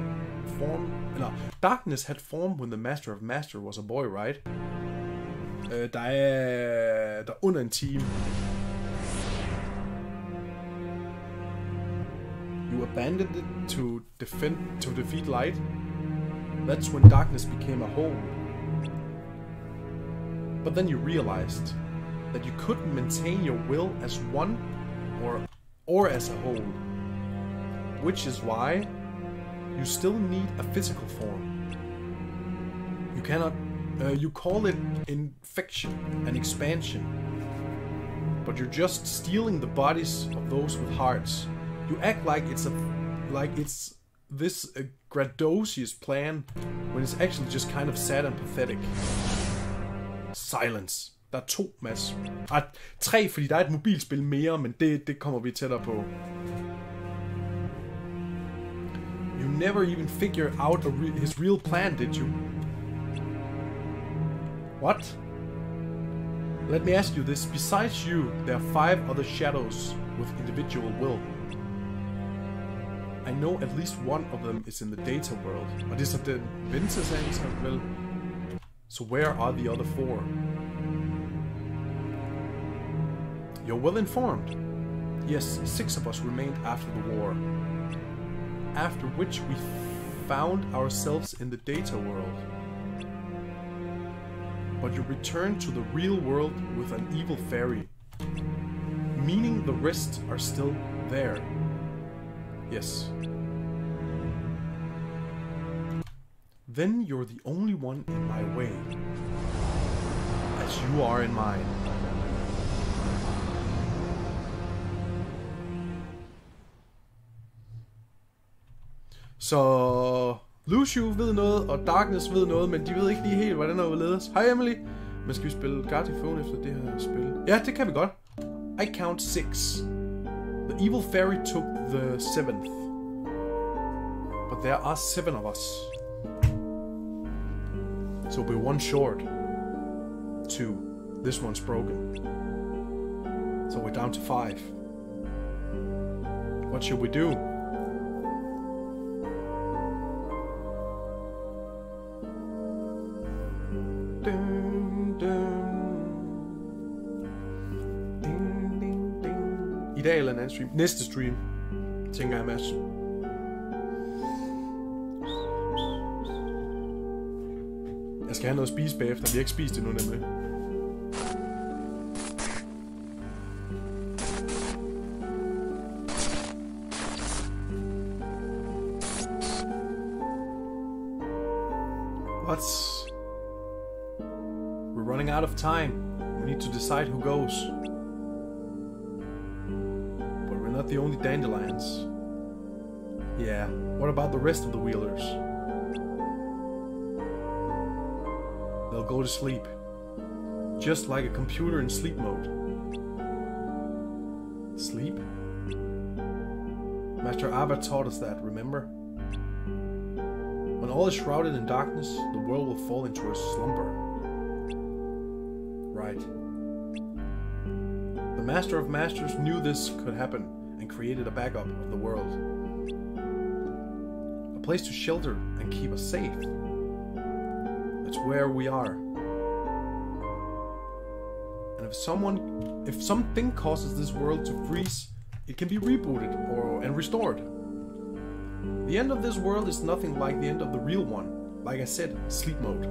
form when the Master of Master was a boy, right? Der er under en time. You abandoned it to defeat light. That's when darkness became a whole. But then you realized that you couldn't maintain your will as one or as a whole. Which is why you still need a physical form. You cannot. You call it infection and expansion, but you're just stealing the bodies of those with hearts. You act like it's this grandiose plan when it's actually just kind of sad and pathetic. Silence. Der er 2, Mads. 3, fordi der er et mobilspil mere, men det kommer vi tættere på. You never even figured out his real plan, did you? What? Let me ask you this. Besides you, there are 5 other shadows with individual will. I know at least one of them is in the data world. Og det er så den ventesang, vel? So where are the other 4? You're well informed. Yes, 6 of us remained after the war. After which we found ourselves in the data world. But you returned to the real world with an evil fairy. Meaning the rest are still there. Yes. Then you're the only one in my way. As you are in mine. Så Lucio ved noget, og Darkness ved noget, men de ved ikke lige helt, hvordan det er ledes. Hej Emily! Men skal vi spille Guardy Phone efter det her spil? Ja, det kan vi godt. I count 6. The evil fairy took the 7th. But there are 7 of us. So we're 1 short. 2. This one's broken. So we're down to 5. What should we do? I dag eller en anden stream. Næste stream, tænker jeg, Mads. Jeg skal have noget at spise bagefter. Vi har ikke spist det nu, nemlig. We're running out of time. We need to decide who goes. But we're not the only dandelions. Yeah, what about the rest of the wheelers? They'll go to sleep. Just like a computer in sleep mode. Sleep? Master Abba taught us that, remember? When all is shrouded in darkness, the world will fall into a slumber. Right. The Master of Masters knew this could happen and created a backup of the world. A place to shelter and keep us safe. That's where we are. And if something causes this world to freeze, it can be rebooted and restored. The end of this world is nothing like the end of the real one. Like I said, sleep mode.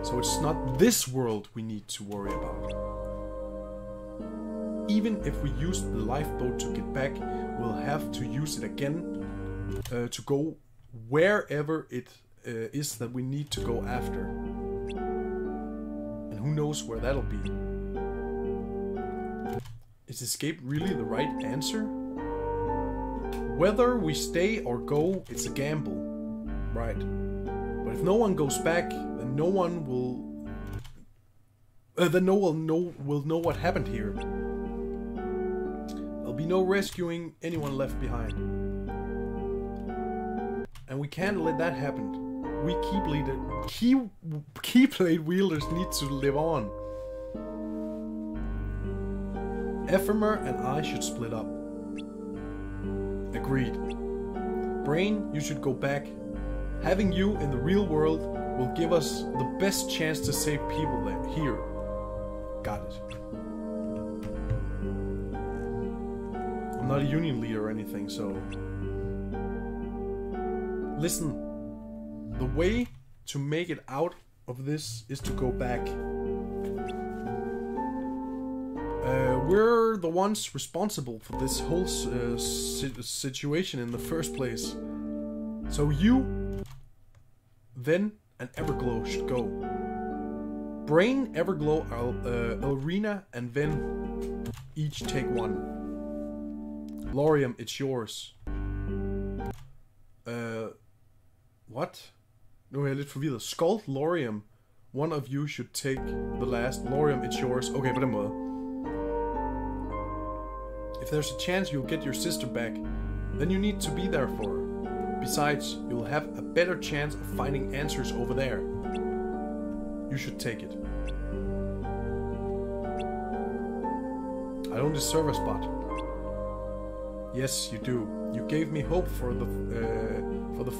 So it's not this world we need to worry about. Even if we use the lifeboat to get back, we'll have to use it again to go wherever it is that we need to go after. And who knows where that'll be. Is escape really the right answer? Whether we stay or go, it's a gamble, right? But if no one goes back, then no one will... then no one will know what happened here. There'll be no rescuing anyone left behind. And we can't let that happen. We keyblade wielders need to live on. Ephemer and I should split up. Agreed. Brain, you should go back. Having you in the real world will give us the best chance to save people here. Got it. I'm not a union leader or anything, so... Listen, the way to make it out of this is to go back. We're the ones responsible for this whole situation in the first place. So you, then, and Everglow should go. Brain, Everglow, Elrina, and Ven each take one. Lorium, it's yours. What? Nu er jeg lidt forvirret. Skald, Lorium. One of you should take the last. Lorium, it's yours. Okay, på den måde. If there's a chance you'll get your sister back, then you need to be there for her. Besides, you'll have a better chance of finding answers over there. You should take it. I don't deserve a spot. Yes, you do. You gave me hope for the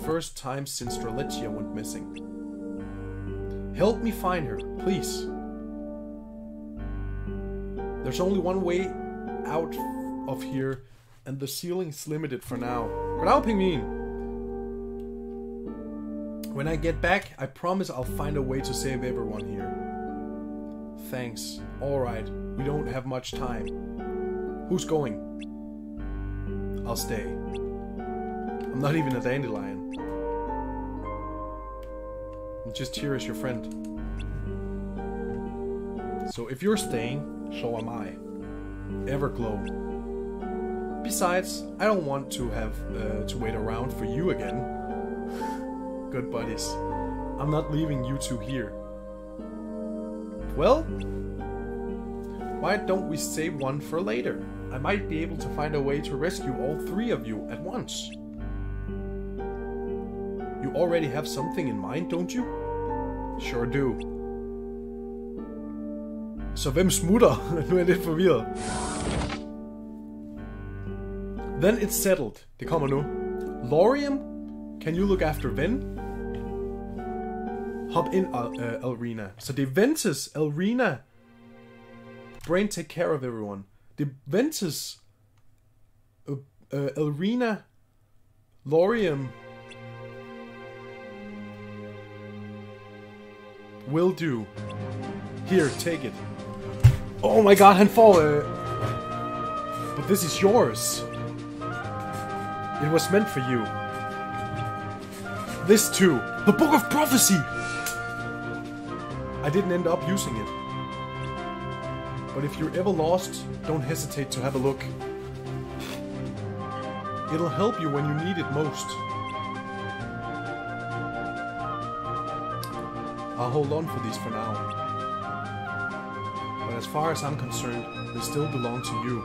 first time since Strelitzia went missing. Help me find her, please. There's only one way out of here, and the ceiling's limited for now. Goddag, pingvin! When I get back, I promise I'll find a way to save everyone here. Thanks. Alright, we don't have much time. Who's going? I'll stay. I'm not even a dandelion. I'm just here as your friend. So if you're staying, so am I. Everglow. Besides, I don't want to have to wait around for you again. Good buddies. I'm not leaving you two here. Well, why don't we save one for later? I might be able to find a way to rescue all three of you at once. You already have something in mind, don't you? Sure do. Så hvem smutter? Nu er jeg lidt forvirret. Then it's settled. Det kommer nu. Lorium, can you look after Ven? Hop ind, Elrina. Så det er Ventus, Elrina. Brain, take care of everyone. Det er Ventus, Elrina, Lorium. Will do. Here, take it. Oh my god, han får... But this is yours. It was meant for you. This too. The Book of Prophecy! I didn't end up using it. But if you're ever lost, don't hesitate to have a look. It'll help you when you need it most. I'll hold on for these for now. But as far as I'm concerned, they still belong to you.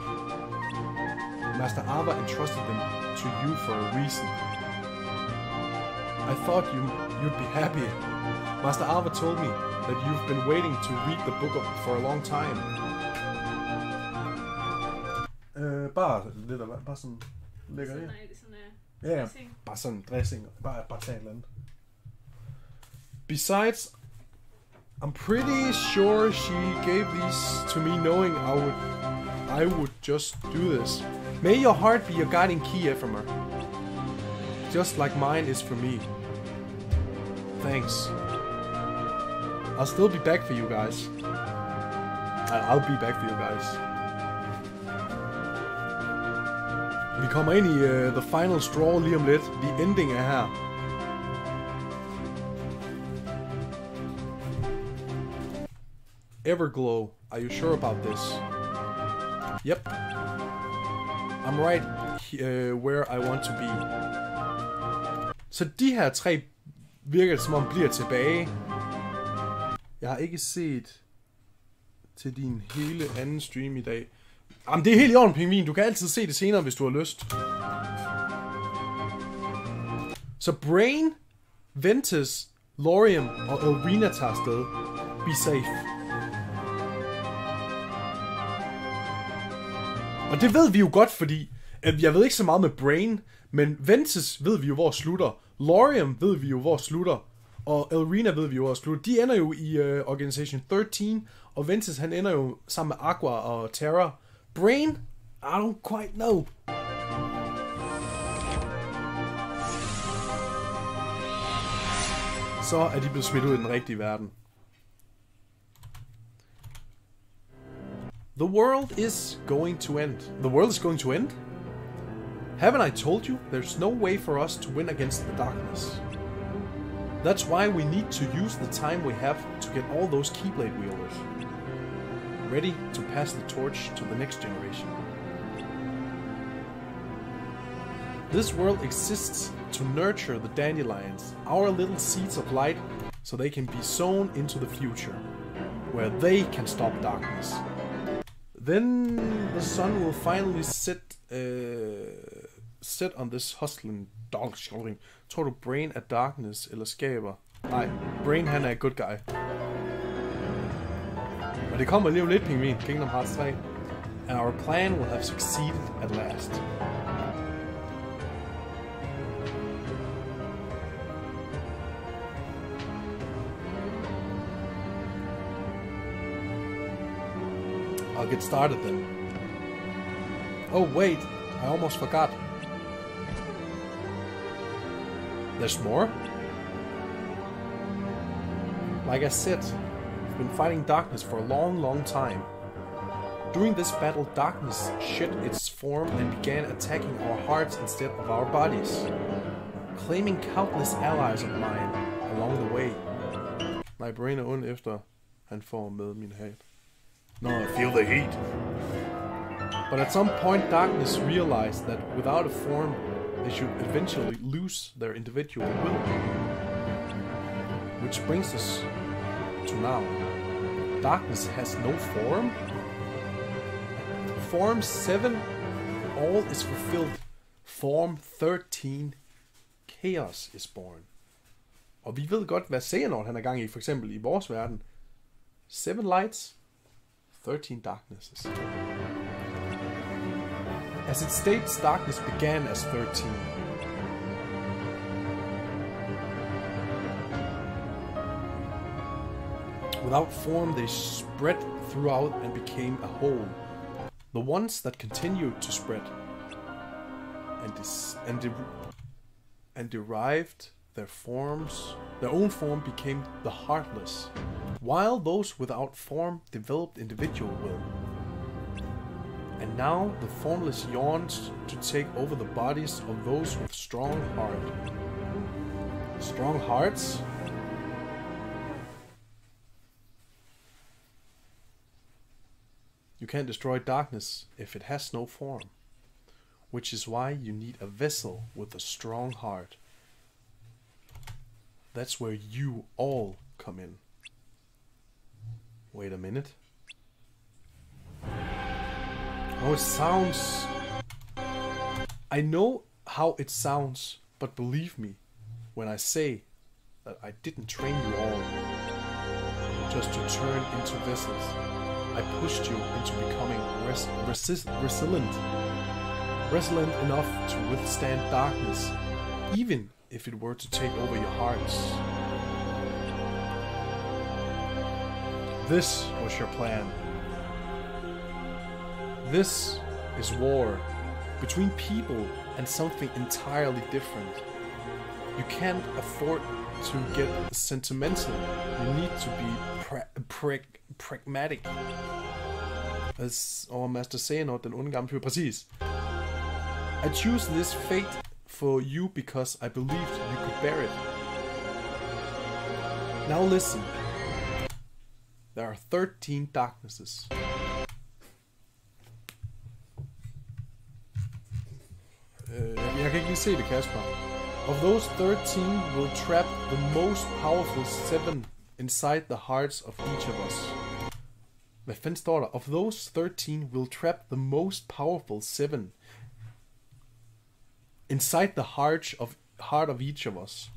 Master Ava entrusted them to you for a reason. I thought you'd be happy. Master Ava told me that you've been waiting to read the book for a long time. Bare lidt af bare sådan lækker i. Ja, bare sådan dressing. Bare tage et eller andet. Besides, I'm pretty sure she gave these to me knowing I would just do this. May your heart be your guiding key, Ephemer. Just like mine is for me. Thanks. I'll still be back for you guys. I'll be back for you guys. Vi kommer ind i the final straw lige om lidt. The ending er her. Everglow, are you sure about this? Yep. I'm right where I want to be. Så de her tre virker som om bliver tilbage. Jeg har ikke set til din hele anden stream i dag. Jamen, det er helt i orden, pingvin. Du kan altid se det senere, hvis du har lyst. Så Brain, Ventus, Lorium og Elrina tager afsted. Be safe. Og det ved vi jo godt, fordi jeg ved ikke så meget med Brain, men Ventus ved vi jo, hvor slutter. Lorium ved vi jo, hvor slutter. Og Elrina ved vi jo, hvor slutter. De ender jo i Organization 13, og Ventus han ender jo sammen med Aqua og Terra. Brain? I don't quite know. Så er de blevet smidt ud i den rigtige verden. The world is going to end. The world is going to end? Haven't I told you there's no way for us to win against the darkness? That's why we need to use the time we have to get all those Keyblade wielders ready to pass the torch to the next generation. This world exists to nurture the dandelions, our little seeds of light, so they can be sown into the future, where they can stop darkness. Then the sun will finally set on this hustling dog shouldering. Tror du Brain er darkness eller skaber? Nej, Brain han er a good guy. Og det kommer lige lidt, pingvin. Kingdom Hearts 3. And our plan will have succeeded at last. I'll get started then. Oh wait, I almost forgot. There's more? Like I said, we've been fighting darkness for a long time. During this battle, darkness shed its form and began attacking our hearts instead of our bodies, claiming countless allies of mine along the way. My brain er ond efter han får med min hat. No, I feel the heat. But at some point, darkness realized that without a form, they should eventually lose their individual will. Which brings us to now. Darkness has no form. Form 7, all is fulfilled. Form 13, chaos is born. Og vi ved godt, hvad Xehanort han er gang i, for eksempel i vores verden. 7 lights, 13 darknesses. As it states, darkness began as 13. Without form, they spread throughout and became a whole. The ones that continued to spread and derived their forms, their own form became the heartless, while those without form developed individual will. And now the formless yawns to take over the bodies of those with strong heart. Strong hearts? You can't destroy darkness if it has no form, which is why you need a vessel with a strong heart. That's where you all come in. Wait a minute. Oh, it sounds... I know how it sounds, but believe me when I say that I didn't train you all just to turn into vessels. I pushed you into becoming resilient enough to withstand darkness, even if it were to take over your hearts. This was your plan. This is war between people and something entirely different. You can't afford to get sentimental. You need to be pragmatic. Og Master Xehanort, den onde gamle fyr, præcis. I choose this fate for you because I believed you could bear it. Now listen. There are 13 darknesses. Jeg kan ikke lige se det, Kasper. Of those 13 will trap the most powerful 7 inside the hearts of each of us. Hvad fanden står der? Of those 13 will trap the most powerful 7 inside the heart of each of us.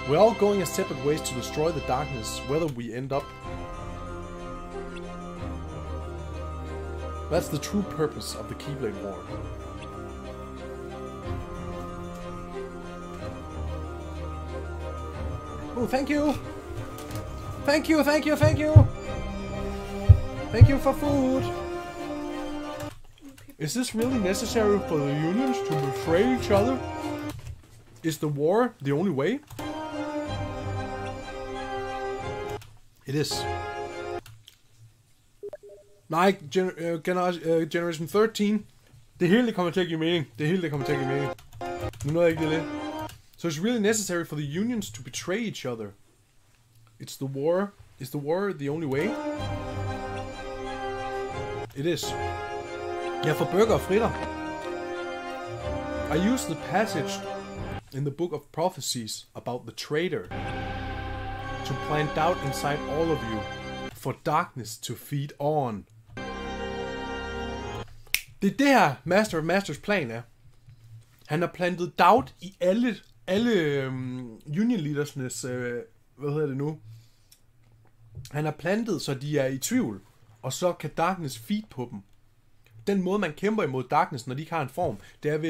We're all going our separate ways to destroy the darkness, whether we end up. That's the true purpose of the Keyblade War. Oh, thank you! Thank you, thank you, thank you! Thank you for food! Is this really necessary for the unions to betray each other? Is the war the only way? It is. Nej, Generation 13. Det hele kommer til at give mening. Nu nåede jeg ikke det lidt. So it's really necessary for the unions to betray each other. It's the war. Is the war the only way? It is. Jeg får burger og fritter. I use the passage in the Book of Prophecies about the traitor to plant doubt inside all of you, for darkness to feed on. Det er det her Master of Masters plan er. Han har plantet doubt i alle union leadersnes, hvad hedder det nu? Han har plantet, så de er i tvivl, og så kan darkness feed på dem. Den måde, man kæmper imod darkness, når de ikke har en form, det er ved,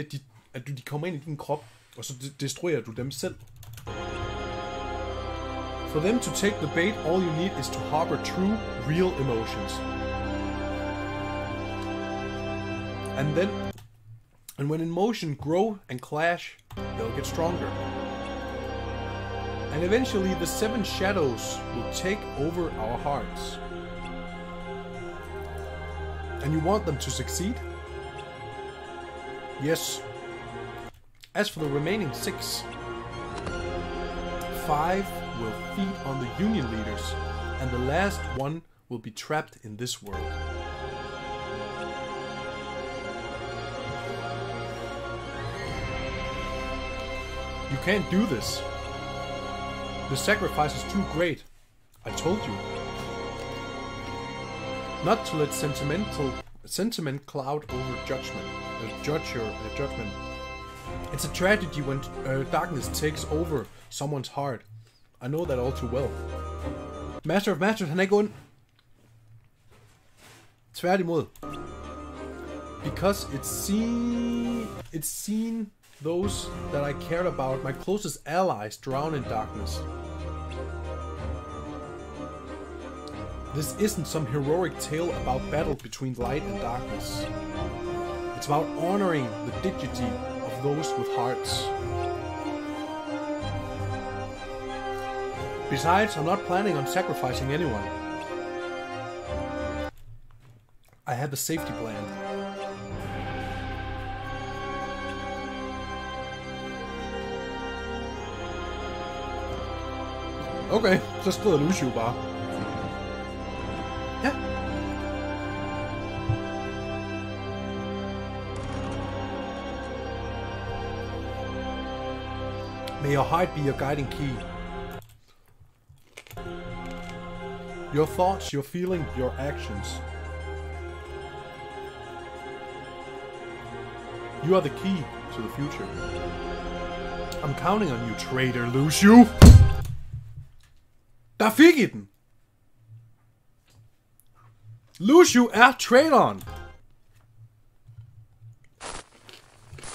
at de kommer ind i din krop, og så destruerer du dem selv. For them to take the bait, all you need is to harbor true, real emotions. And when emotions grow and clash, they'll get stronger. And eventually the 7 shadows will take over our hearts. And you want them to succeed? Yes. As for the remaining 6, 5 will feed on the union leaders, and the last one will be trapped in this world. You can't do this. The sacrifice is too great. I told you. Not to let sentiment cloud over judgment. Judge your judgment. It's a tragedy when darkness takes over someone's heart. I know that all too well. Master of Masters, han er ikke ond. Tværtimod. Because it's seen those that I cared about, my closest allies, drown in darkness. This isn't some heroic tale about battle between light and darkness. It's about honoring the dignity of those with hearts. Besides, I'm not planning on sacrificing anyone. I have a safety plan. Okay, så skrider Lucio bare. Ja. May your heart be your guiding key. Your thoughts, your feeling, your actions. You are the key to the future. I'm counting on you, traitor Lucio. Der fik I den! Lucio er traitoren!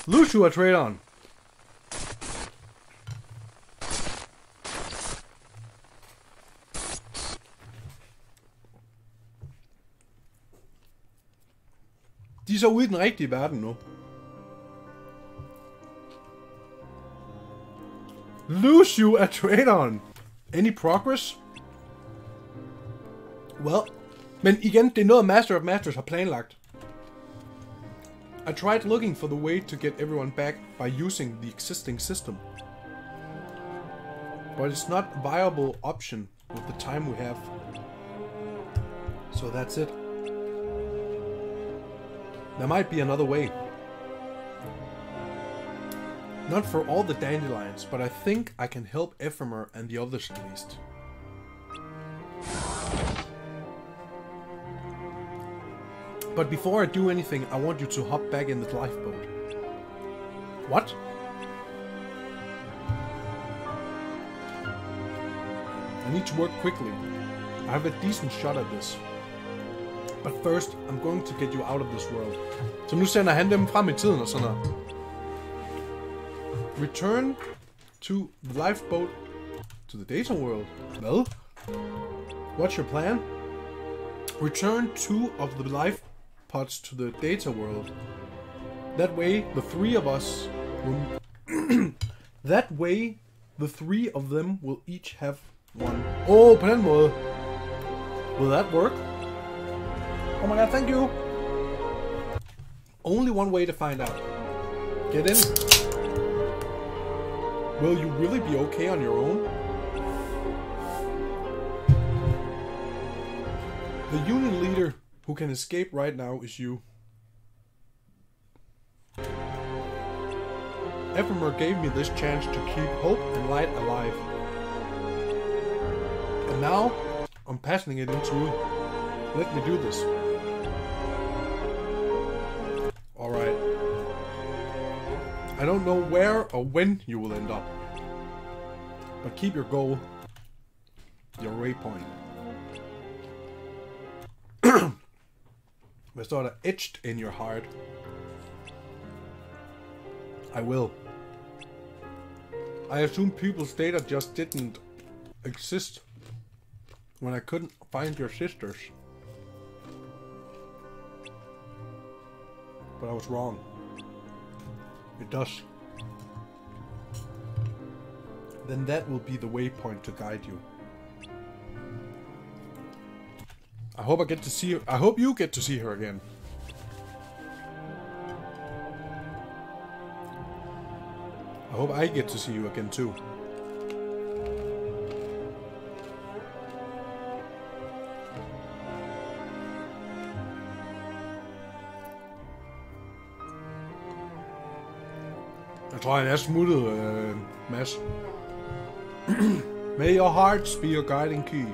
Lucio er traitoren! De er så ude i den rigtige verden nu. Lucio er traitoren! Any progress? Well, men igen, det er noget Master of Masters har planlagt. I tried looking for the way to get everyone back by using the existing system. But it's not a viable option with the time we have. So that's it. There might be another way. Not for all the dandelions, but I think I can help Ephemer and the others at least. But before I do anything, I want you to hop back in the lifeboat. What? I need to work quickly. I have a decent shot at this. But first, I'm going to get you out of this world. Så nu sender han dem frem i tiden og sådan noget. Return to the lifeboat to the data world. Hvad? What's your plan? Return 2 of the life pods to the data world. That way, the three of us will... That way, the three of them will each have one. Oh, på den måde. Will that work? Oh my god, thank you! Only one way to find out. Get in. Will you really be okay on your own? The union leader who can escape right now is you. Ephemer gave me this chance to keep hope and light alive. And now, I'm passing it into you. Let me do this. Alright. I don't know where or when you will end up. But keep your goal, your waypoint. Hvad står der? Etched in your heart. I will. I assume people's data just didn't exist when I couldn't find your sisters. But I was wrong. It does. Then that will be the waypoint to guide you. I hope I get to see her. I hope you get to see her again. I hope I get to see you again too. Jeg tror, han er smuttet, Mads. May your hearts be your guiding key.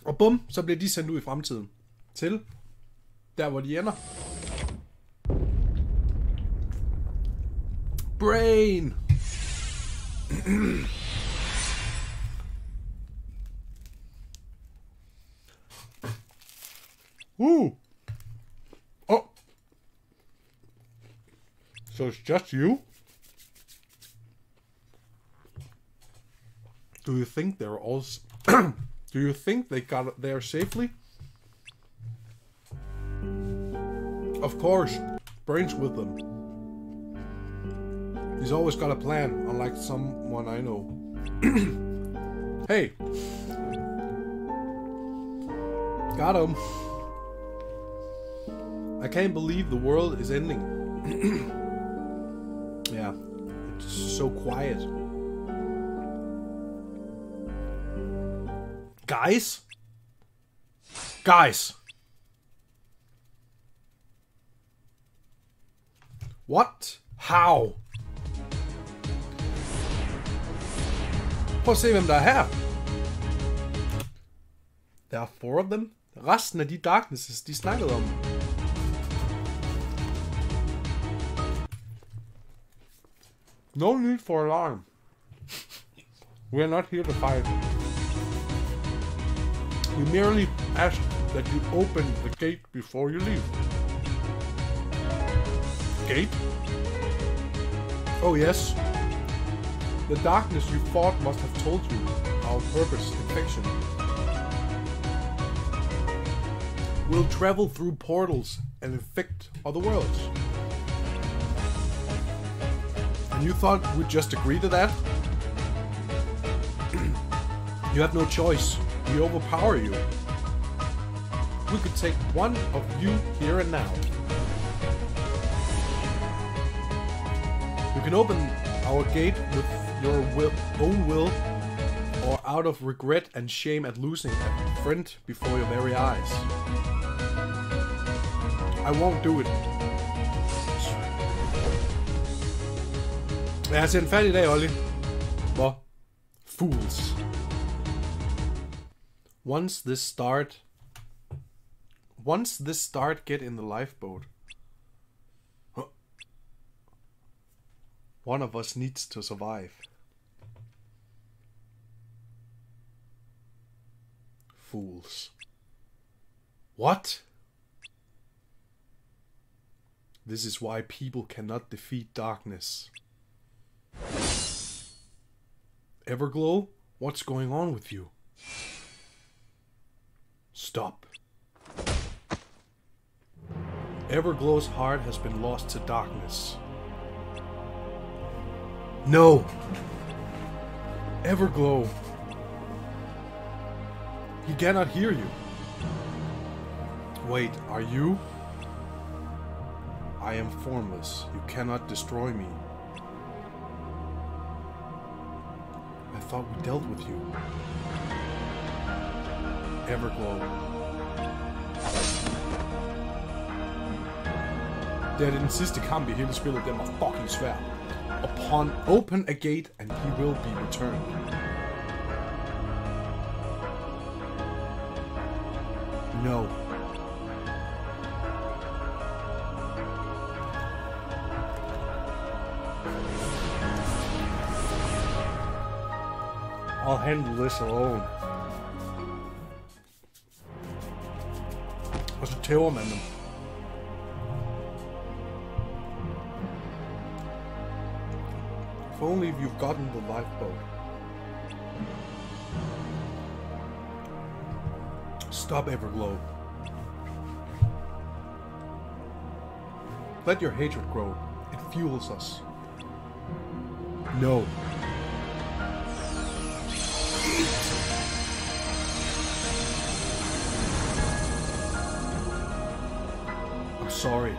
Og bum, så bliver de sendt ud i fremtiden. Til der, hvor de ender. Brain! Oh! So it's just you? Do you think they're all... Do you think they got there safely? Of course, Brain's with them. He's always got a plan, unlike someone I know. Hey! Got him! I can't believe the world is ending. Yeah, it's so quiet. Guys? Guys! What? How? Prøv at se, hvem der er her. Der er 4 of them. Resten af de darknesses, de snakkede om. No need for alarm. We are not here to fight. We merely ask that you open the gate before you leave. Gate? Oh yes. The darkness you fought must have told you our purpose in fiction. We'll travel through portals and infect other worlds. And you thought we'd just agree to that? You have no choice. We overpower you. We could take one of you here and now. You can open our gate with your own will, or out of regret and shame at losing a friend before your very eyes. I won't do it. Jeg har sendt fat i dag, Olli. Hvor? Fools. Once this start... Once this start, get in the lifeboat. One of us needs to survive. Fools. What? This is why people cannot defeat darkness. Everglow, what's going on with you? Stop. Everglow's heart has been lost to darkness. No! Everglow! He cannot hear you. Wait, are you? I am formless. You cannot destroy me. I thought we dealt with you. Everglow. Det er den sidste kamp i hele spillet. Den var fucking svær. Upon open a gate and he will be returned. No. I'll handle this alone. Og så tæver man dem. If only you've gotten the lifeboat. Stop, Everglow. Let your hatred grow. It fuels us. No. I'm sorry.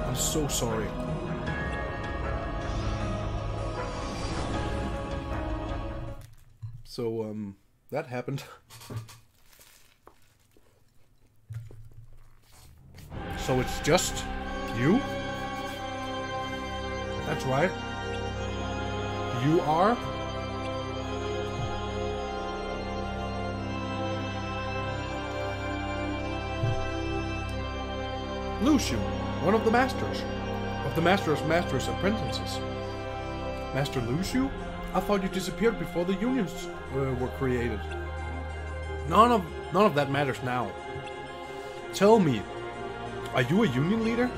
I'm so sorry. So, that happened. So it's just you? That's right. You are? Lucian, one of the masters. Of the master's apprentices. Master Lucian? I thought you disappeared before the unions were created. None of that matters now. Tell me, are you a union leader?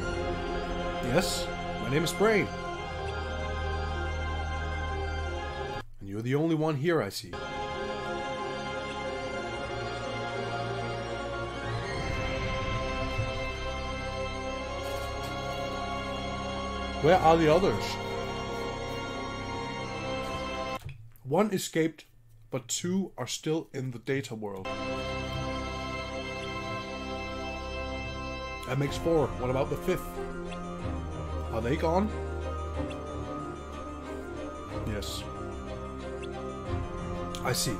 Yes, my name is Brain. And you're the only one here I see. Where are the others? One escaped, but two are still in the data world. That makes four. What about the fifth? Are they gone? Yes. I see.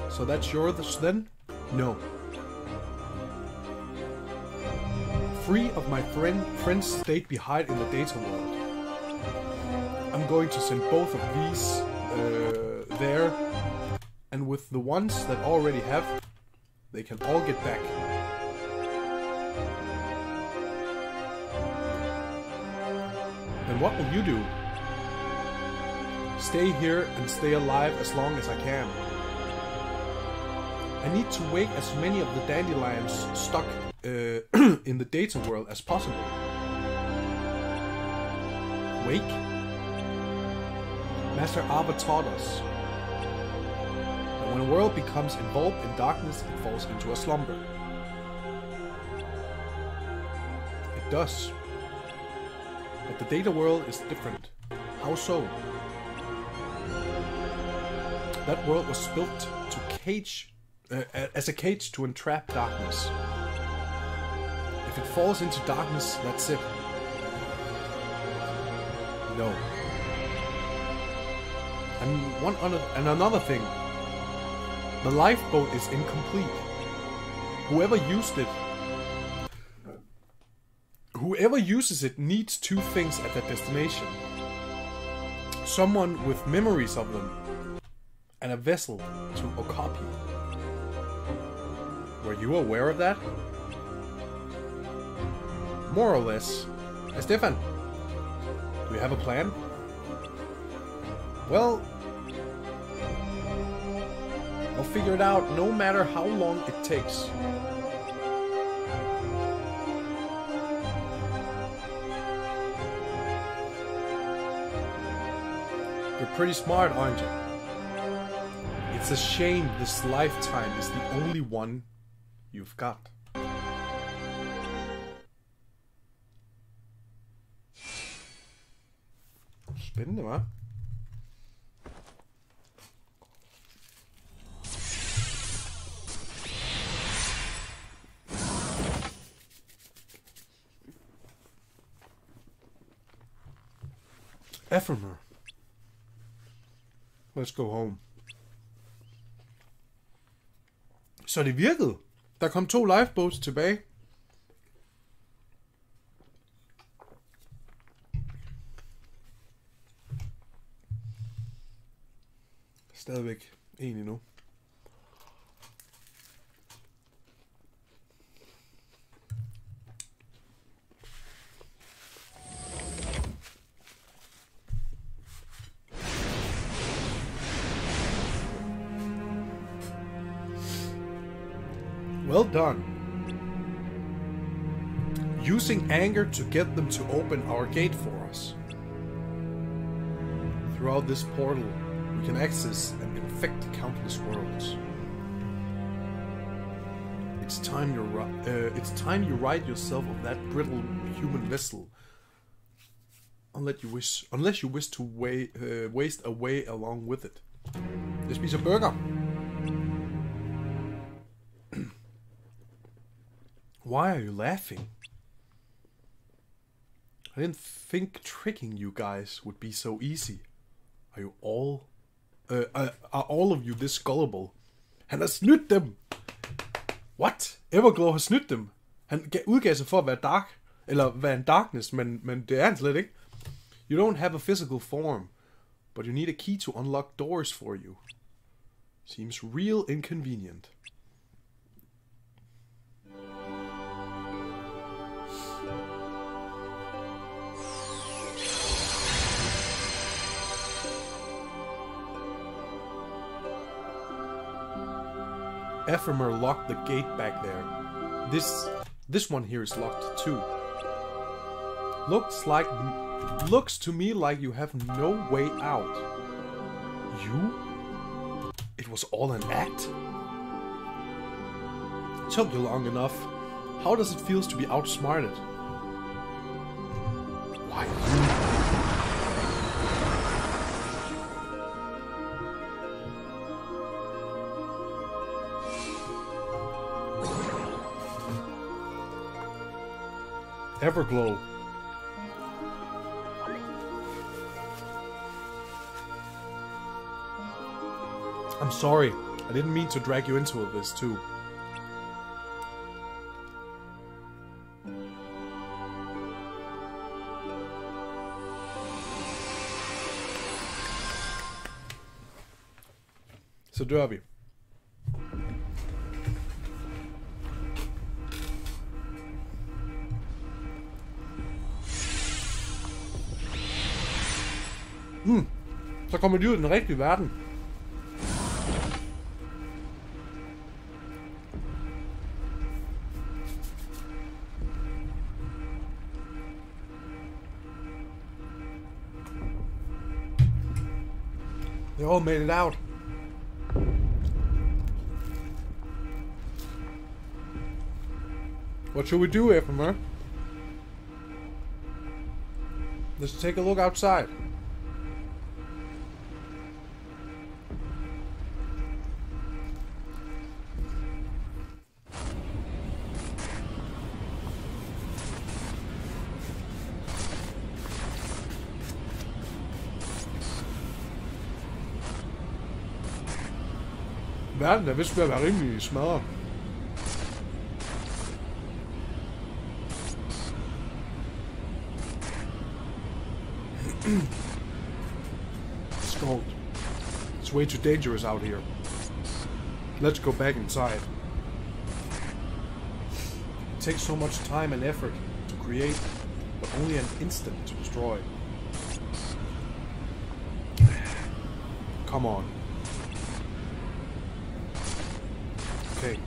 So that's yours then? No. 3 of my friends stayed behind in the data world. I'm going to send both of these there, and with the ones that already have, they can all get back. And what will you do? Stay here and stay alive as long as I can. I need to wake as many of the dandelions stuck in the data world as possible. Wake? Master Abba taught us that when a world becomes involved in darkness, it falls into a slumber. It does. But the data world is different. How so? That world was built to cage, as a cage to entrap darkness. If it falls into darkness, that's it. No. And another thing, the lifeboat is incomplete. Whoever uses it needs 2 things at their destination. Someone with memories of them, and a vessel to copy. Were you aware of that? More or less. Stefan, do you have a plan? Well, I'll figure it out no matter how long it takes. You're pretty smart, aren't you? It's a shame this lifetime is the only one you've got. Spændende, hva'? Ephemer. Let's go home. Så det virkede. Der kom 2 lifeboats tilbage. Stadigvæk en endnu. Well done. Using anger to get them to open our gate for us. Throughout this portal, we can access and infect countless worlds. It's time you rid yourself of that brittle human vessel. Unless you wish to waste away along with it. Jeg spiser burger. Why are you laughing? I didn't think tricking you guys would be so easy. Are all of you this gullible? Han har snydt dem! What? Everglow har snydt dem? Han udgav sig for at være dark, eller være en darkness, men det er han slet ikke. You don't have a physical form, but you need a key to unlock doors for you. Seems real inconvenient. Ephemer locked the gate back there. This one here is locked too. Looks to me like you have no way out. You? It was all an act? Took you long enough. How does it feel to be outsmarted? Why you? Everglow. I'm sorry. I didn't mean to drag you into this too. Så dør vi. Så kommer de ud i den rigtige verden. They all made it out. What should we do, Ephemer? Let's take a look outside. Verden er vist ved at være rimelig smadret. It's cold. It's way too dangerous out here. Let's go back inside. takes so much time and effort to create, but only an instant to destroy. Come on. Okay.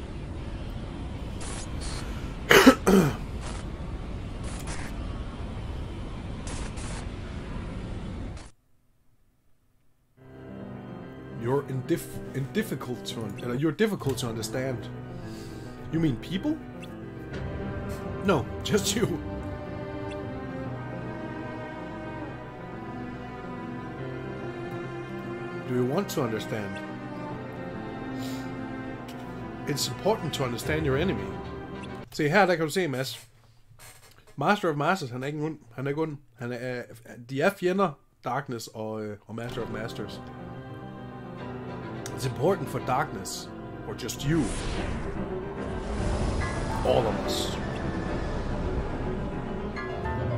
You're difficult to understand. You mean people? No, just you. Do you want to understand? It's important to understand your enemy. Se her, der kan du se, Mads. Master of Masters, han er ikke ond. Han er ikke ond. De er fjender, Darkness og Master of Masters. It's important for Darkness, or just you. All of us.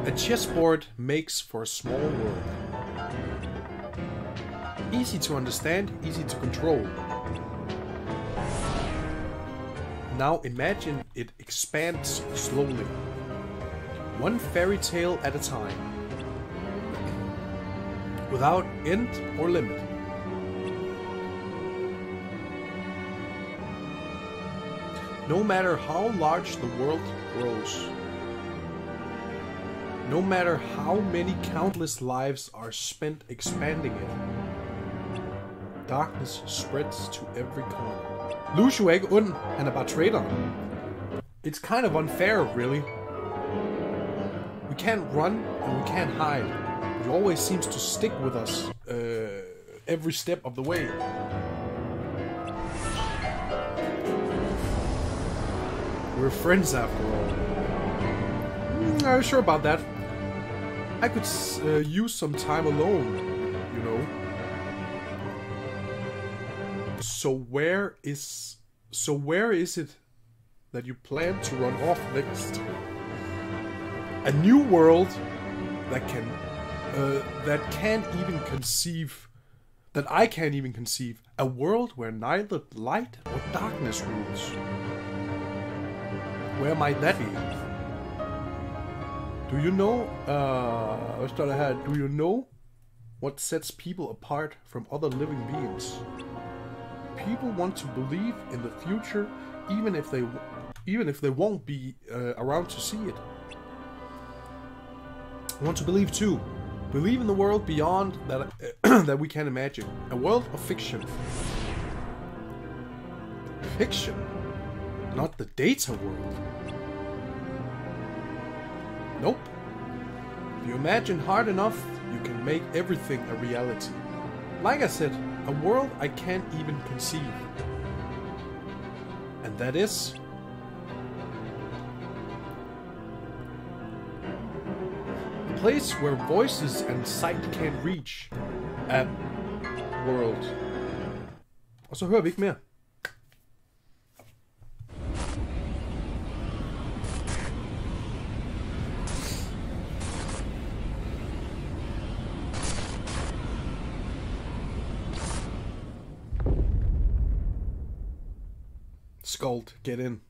A chessboard makes for a small world. Easy to understand, easy to control. Now imagine it expands slowly. One fairy tale at a time. Without end or limit. No matter how large the world grows. No matter how many countless lives are spent expanding it. Darkness spreads to every corner. Lucio er ikke ond, han er bare traitor. It's kind of unfair, really. We can't run and we can't hide. But he always seems to stick with us every step of the way. We're friends after all. I'm sure about that. I could use some time alone, you know. So where is it that you plan to run off next? A new world that I can't even conceive. A world where neither light or darkness rules. Where might that be? Do you know? Do you know what sets people apart from other living beings? People want to believe in the future, even if they won't be around to see it. I want to believe too. Believe in the world beyond that that we can imagine. A world of fiction. Fiction, not the data world. Nope. If you imagine hard enough, you can make everything a reality. Like I said, a world I can't even conceive. And that is... a place where voices and sight can't reach. A world. Og så hører vi ikke mere. Skald, get in.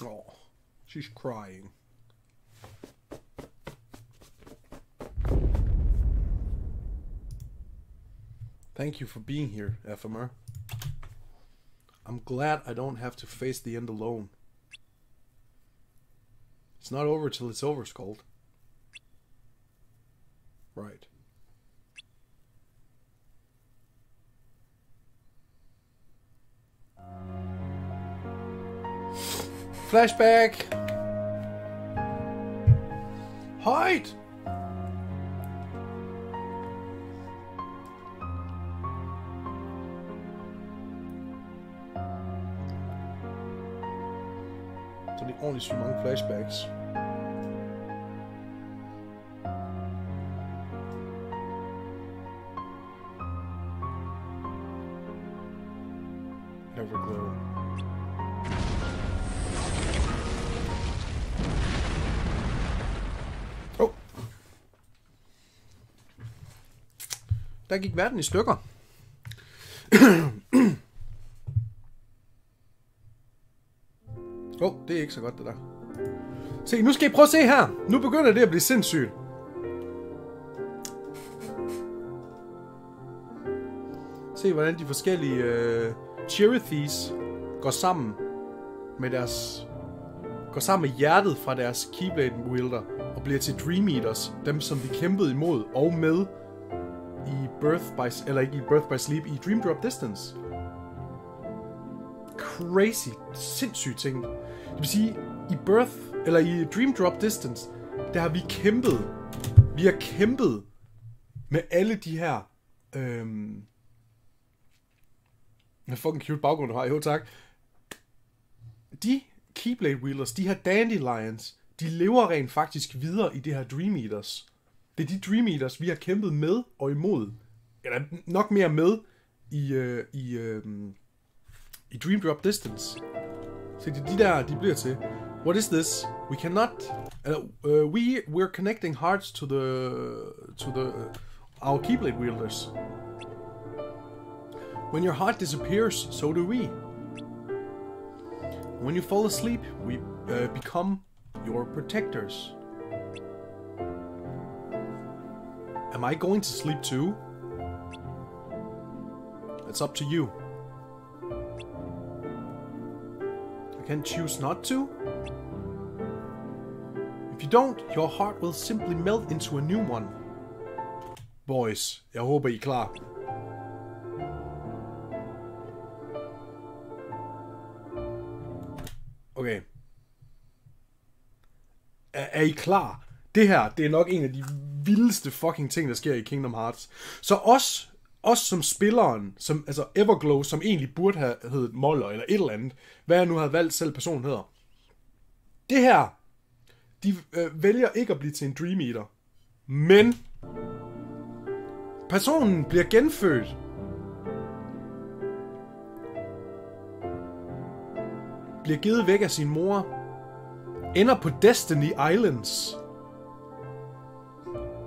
Oh, she's crying. Thank you for being here, FMR. I'm glad I don't have to face the end alone. It's not over till it's over, Skald. Right. Flashback! Hide! Så det er ordentligt så mange flashbacks. Everglow. Oh! Der gik verden i stykker. Det er ikke så godt, det der. Se, nu skal I prøve at se her. Nu begynder det at blive sindssygt. Se, hvordan de forskellige charities går sammen med hjertet fra deres Keyblade wielder og bliver til Dream Eaters, dem som vi kæmpede imod og med i ikke i Birth by Sleep, i Dream Drop Distance. Crazy, sindssygt ting. Det vil sige, i Dream Drop Distance, der har vi kæmpet. Vi har kæmpet med alle de her en fucking cute baggrund, du har. Jo, tak. De Keyblade Wielders, de her Dandelions, de lever rent faktisk videre i det her Dream Eaters. Det er de Dream Eaters, vi har kæmpet med og imod. Eller nok mere med i Dream Drop Distance. Så det er de der, de bliver til. What is this? We cannot... we're connecting hearts to our Keyblade Wielders. When your heart disappears, so do we. When you fall asleep, we become your protectors. Am I going to sleep too? It's up to you. I can't choose not to. If you don't, your heart will simply melt into a new one. Boys, jeg håber I er klar. Okay. Er I klar? Det her, det er nok en af de vildeste fucking ting, der sker i Kingdom Hearts. Så os som spilleren, som, altså Everglow, som egentlig burde have heddet Molle eller et eller andet, hvad jeg nu havde valgt selv personen hedder. Det her, de vælger ikke at blive til en Dream Eater. Men personen bliver genfødt. Bliver givet væk af sin mor. Ender på Destiny Islands.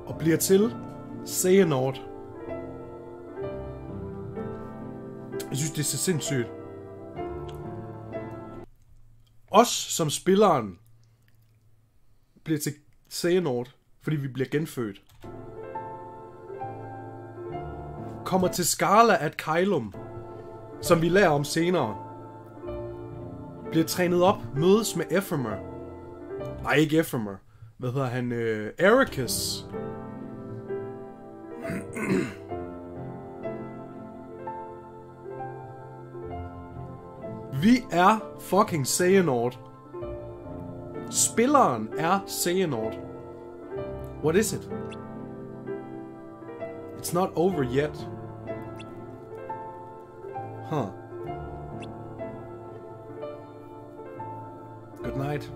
Og bliver til Xehanort. Jeg synes, det er så sindssygt. Os som spilleren bliver til Xehanort, fordi vi bliver genfødt. Kommer til Skala at Kylum, som vi lærer om senere. Bliver trænet op, mødes med Ephemer. Nej, ikke Ephemer. Hvad hedder han? Ericus. Vi er fucking Xehanort. Spilleren er Xehanort. What is it? It's not over yet. Huh. Good night.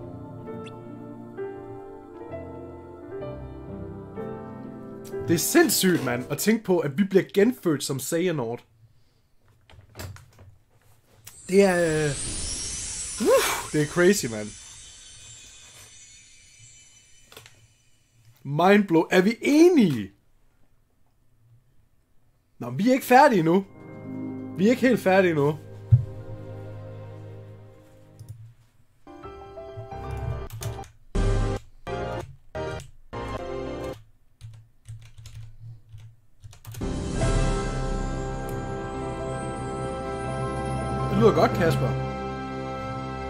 Det er sindssygt, mand, at tænke på, at vi bliver genfødt som Xehanort. Det er... det er crazy, mand. Mindblow. Er vi enige? Nå, vi er ikke færdige nu. Vi er ikke helt færdige nu. Det lyder godt, Kasper.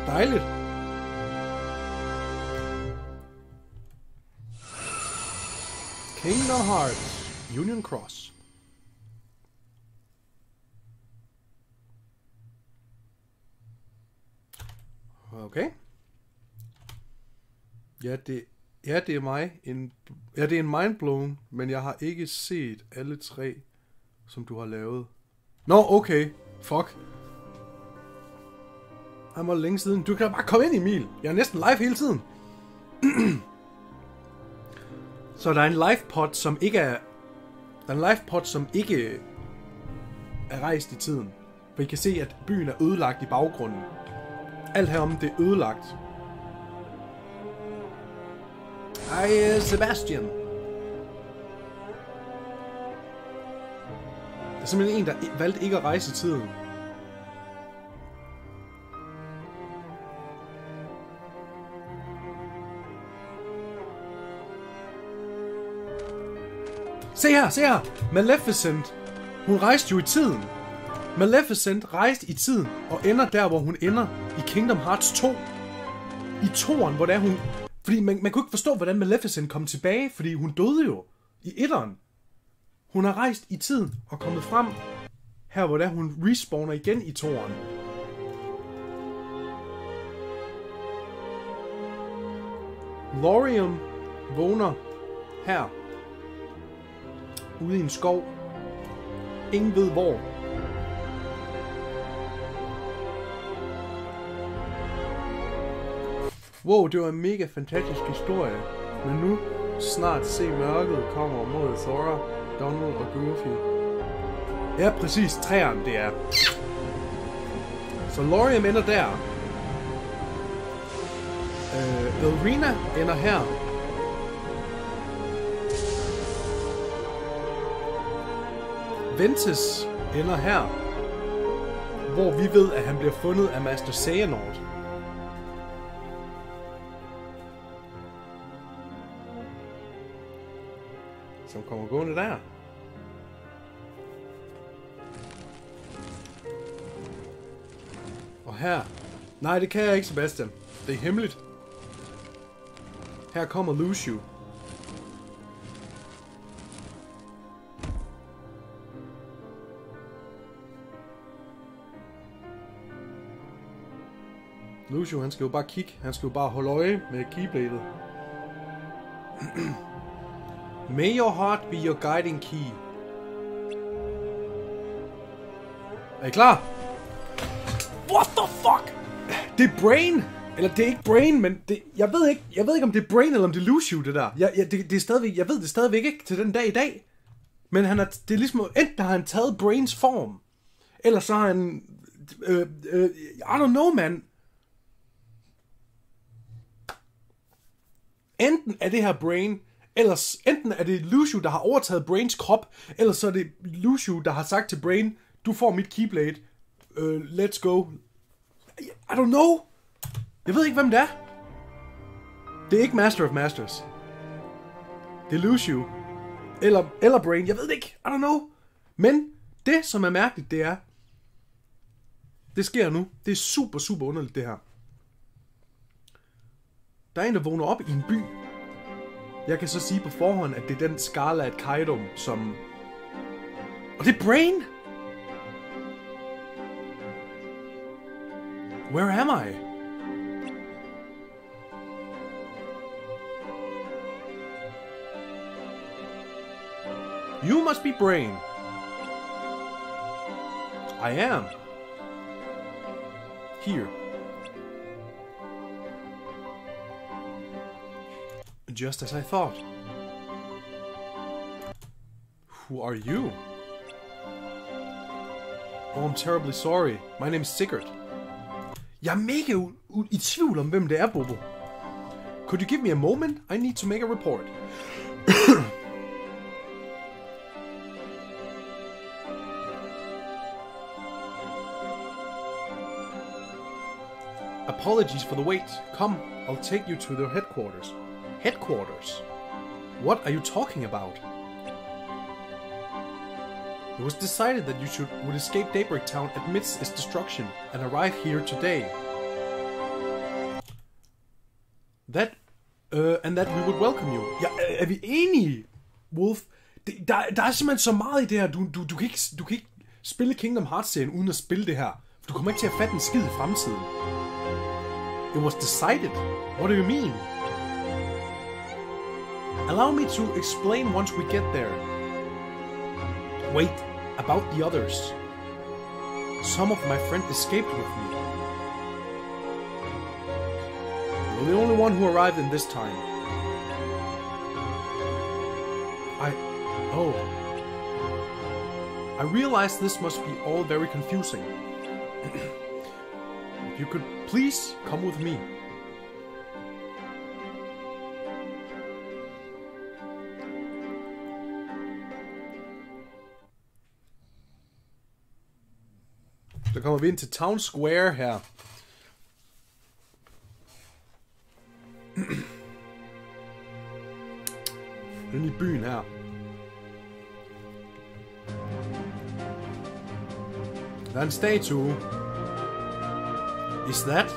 Dejligt. Kingdom Hearts Union Cross. Okay. Ja, det er mig. Det er en mindblown, men jeg har ikke set alle tre, som du har lavet. Nå, okay. Fuck. Han var længe siden. Du kan bare komme ind, Emil. Jeg er næsten live hele tiden. Så der er en livepod, som ikke er... Der er en livepod, som ikke er rejst i tiden. For I kan se, at byen er ødelagt i baggrunden. Alt herom, det er ødelagt. Hej, Sebastian. simpelthen en, der valgte ikke at rejse i tiden. Se her! Maleficent, hun rejste jo i tiden. Maleficent rejste i tiden og ender der, hvor hun ender i Kingdom Hearts 2. I toeren, hvor der hun... Fordi man kunne ikke forstå, hvordan Maleficent kom tilbage, fordi hun døde jo i etteren. Hun har rejst i tiden og kommet frem her, hvor der hun respawner igen i toeren. Lorium vågner her. Ude i en skov. Ingen ved hvor. Wow, det var en mega fantastisk historie. Men nu snart se mørket kommer mod Thora, Donald og Goofy. Ja, præcis. Træerne, det er. Så Lorium ender der. Elrina ender her. Ventus ender her, hvor vi ved, at han bliver fundet af Master Xehanort. Som kommer gående der. Og her... Nej, det kan jeg ikke, Sebastian. Det er hemmeligt. Her kommer Lucio. Lucio, han skal jo bare kigge. Han skal jo bare holde øje med keybladet. May your heart be your guiding key. Er I klar? What the fuck? Det er Brain. Eller det er ikke Brain, men det, jeg ved ikke om det er Brain eller om det er Lucio, det der. Det er stadigvæk, jeg ved det stadigvæk ikke til den dag i dag. Men det er ligesom, enten har han taget Brains form, eller så har han... I don't know, man. Enten er det her Brain, eller enten er det Lucio, der har overtaget Brains krop, eller så er det Lucio, der har sagt til Brain, du får mit keyblade, let's go. I don't know. Jeg ved ikke, hvem det er. Det er ikke Master of Masters. Det er Lucio. Eller Brain, jeg ved det ikke. I don't know. Men det, som er mærkeligt, det er, det sker nu. Det er super, super underligt, det her. Der er en, der vågner op i en by. Jeg kan så sige på forhånd, at det er den skala af Kaidum, som... Og det er Brain! Where am I? You must be Brain. I am. Here. Just as I thought. Who are you? Oh, I'm terribly sorry. My name's Sigurd. Jeg er mega i tvivl om, hvem det er, Bobo. Could you give me a moment? I need to make a report. Apologies for the wait. Come, I'll take you to their headquarters. Headquarters? What are you talking about? It was decided that you would escape Daybreak Town amidst its destruction and arrive here today. And that we would welcome you. Ja, er vi enige, Wolf? Der er simpelthen så meget i det her. Du kan ikke spille Kingdom Hearts-serien uden at spille det her. Du kommer ikke til at fatte en skid i fremtiden. It was decided. What do you mean? Allow me to explain once we get there. Wait, about the others. Some of my friends escaped with me. You're the only one who arrived in this time. I realize this must be all very confusing. If you could please come with me. Så kommer vi ind til Town Square her. Inde i byen her. Der er en statue. Is that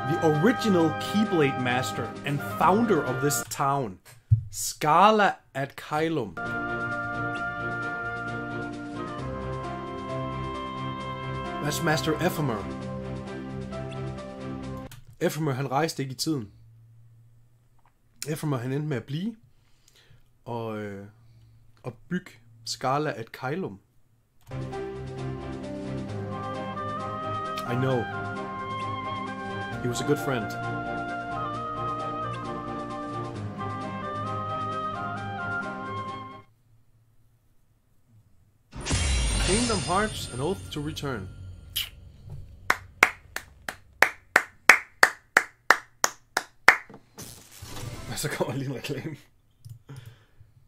the original Keyblade Master and founder of this town, Skala at Kylum? That's Master Ephemer. Ephemer, han rejste ikke i tiden. Ephemer, han endte med at blive og bygge Skala at Kylum. I know. He was a good friend. Kingdom Hearts, An Oath to Return. Og så kommer lige en reklame.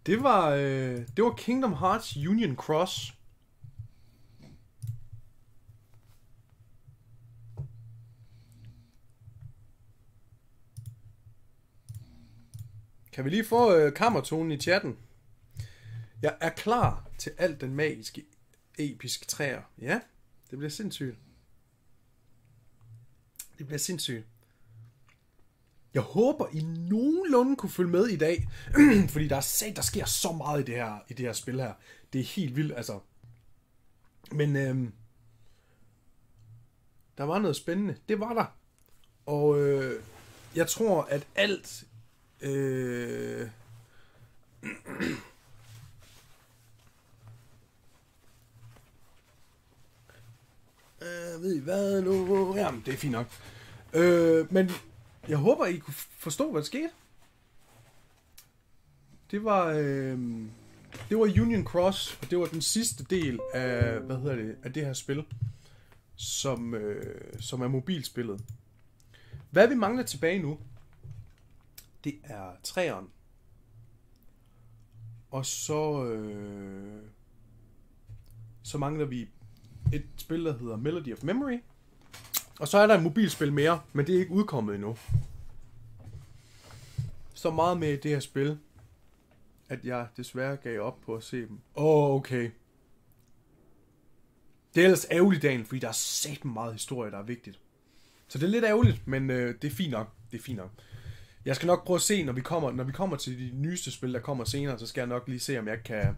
Det var Kingdom Hearts Union Cross. Kan vi lige få kammertonen i chatten? Jeg er klar til alt den magiske, episke træer. Ja, det bliver sindssygt. Det bliver sindssygt. Jeg håber, I nogenlunde kunne følge med i dag. Fordi der sker så meget i det her spil her. Det er helt vildt, altså. Men der var noget spændende. Det var der. Og jeg tror, at alt... ved I hvad nu? Jamen, det er fint nok. Men jeg håber, I kunne forstå, hvad der skete. Det var Union Cross, og det var den sidste del af, af det her spil, som er mobilspillet. Hvad vi mangler tilbage nu, det er træeren. Og så mangler vi et spil, der hedder Melody of Memory. Og så er der et mobilspil mere, men det er ikke udkommet endnu. Så meget med det her spil, at jeg desværre gav op på at se dem. Okay. Det er ellers ærgerligt, Daniel, fordi der er satme meget historie, der er vigtigt. Så det er lidt ærgerligt, men det er fint nok. Det er fint nok. Jeg skal nok prøve at se, når vi kommer til de nyeste spil, der kommer senere, så skal jeg nok lige se, om jeg kan...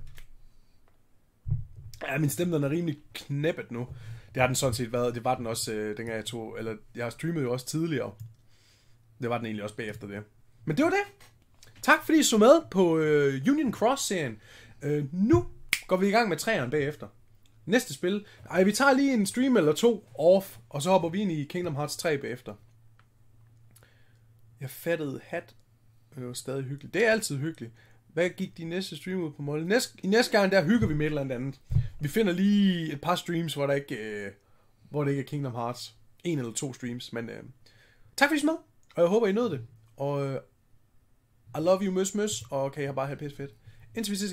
Ja, min stemme, den er rimelig knæppet nu. Det har den sådan set været. Det var den også, dengang jeg tog... Eller, jeg streamede jo også tidligere. Det var den egentlig også bagefter det. Men det var det. Tak fordi I så med på Union Cross-serien. Nu går vi i gang med træerne bagefter. Næste spil... vi tager lige en stream eller to off, og så hopper vi ind i Kingdom Hearts 3 bagefter. Jeg fattede hat. Det var stadig hyggeligt. Det er altid hyggeligt. Hvad gik de næste stream ud på Molle? I næste gang, der hygger vi med et eller andet. Vi finder lige et par streams, hvor det ikke er Kingdom Hearts. 1 eller 2 streams. Men tak fordi I så med. Og jeg håber, I nåede det. Og I love you, møs. Og kan I bare have pisse fedt. Indtil vi ses.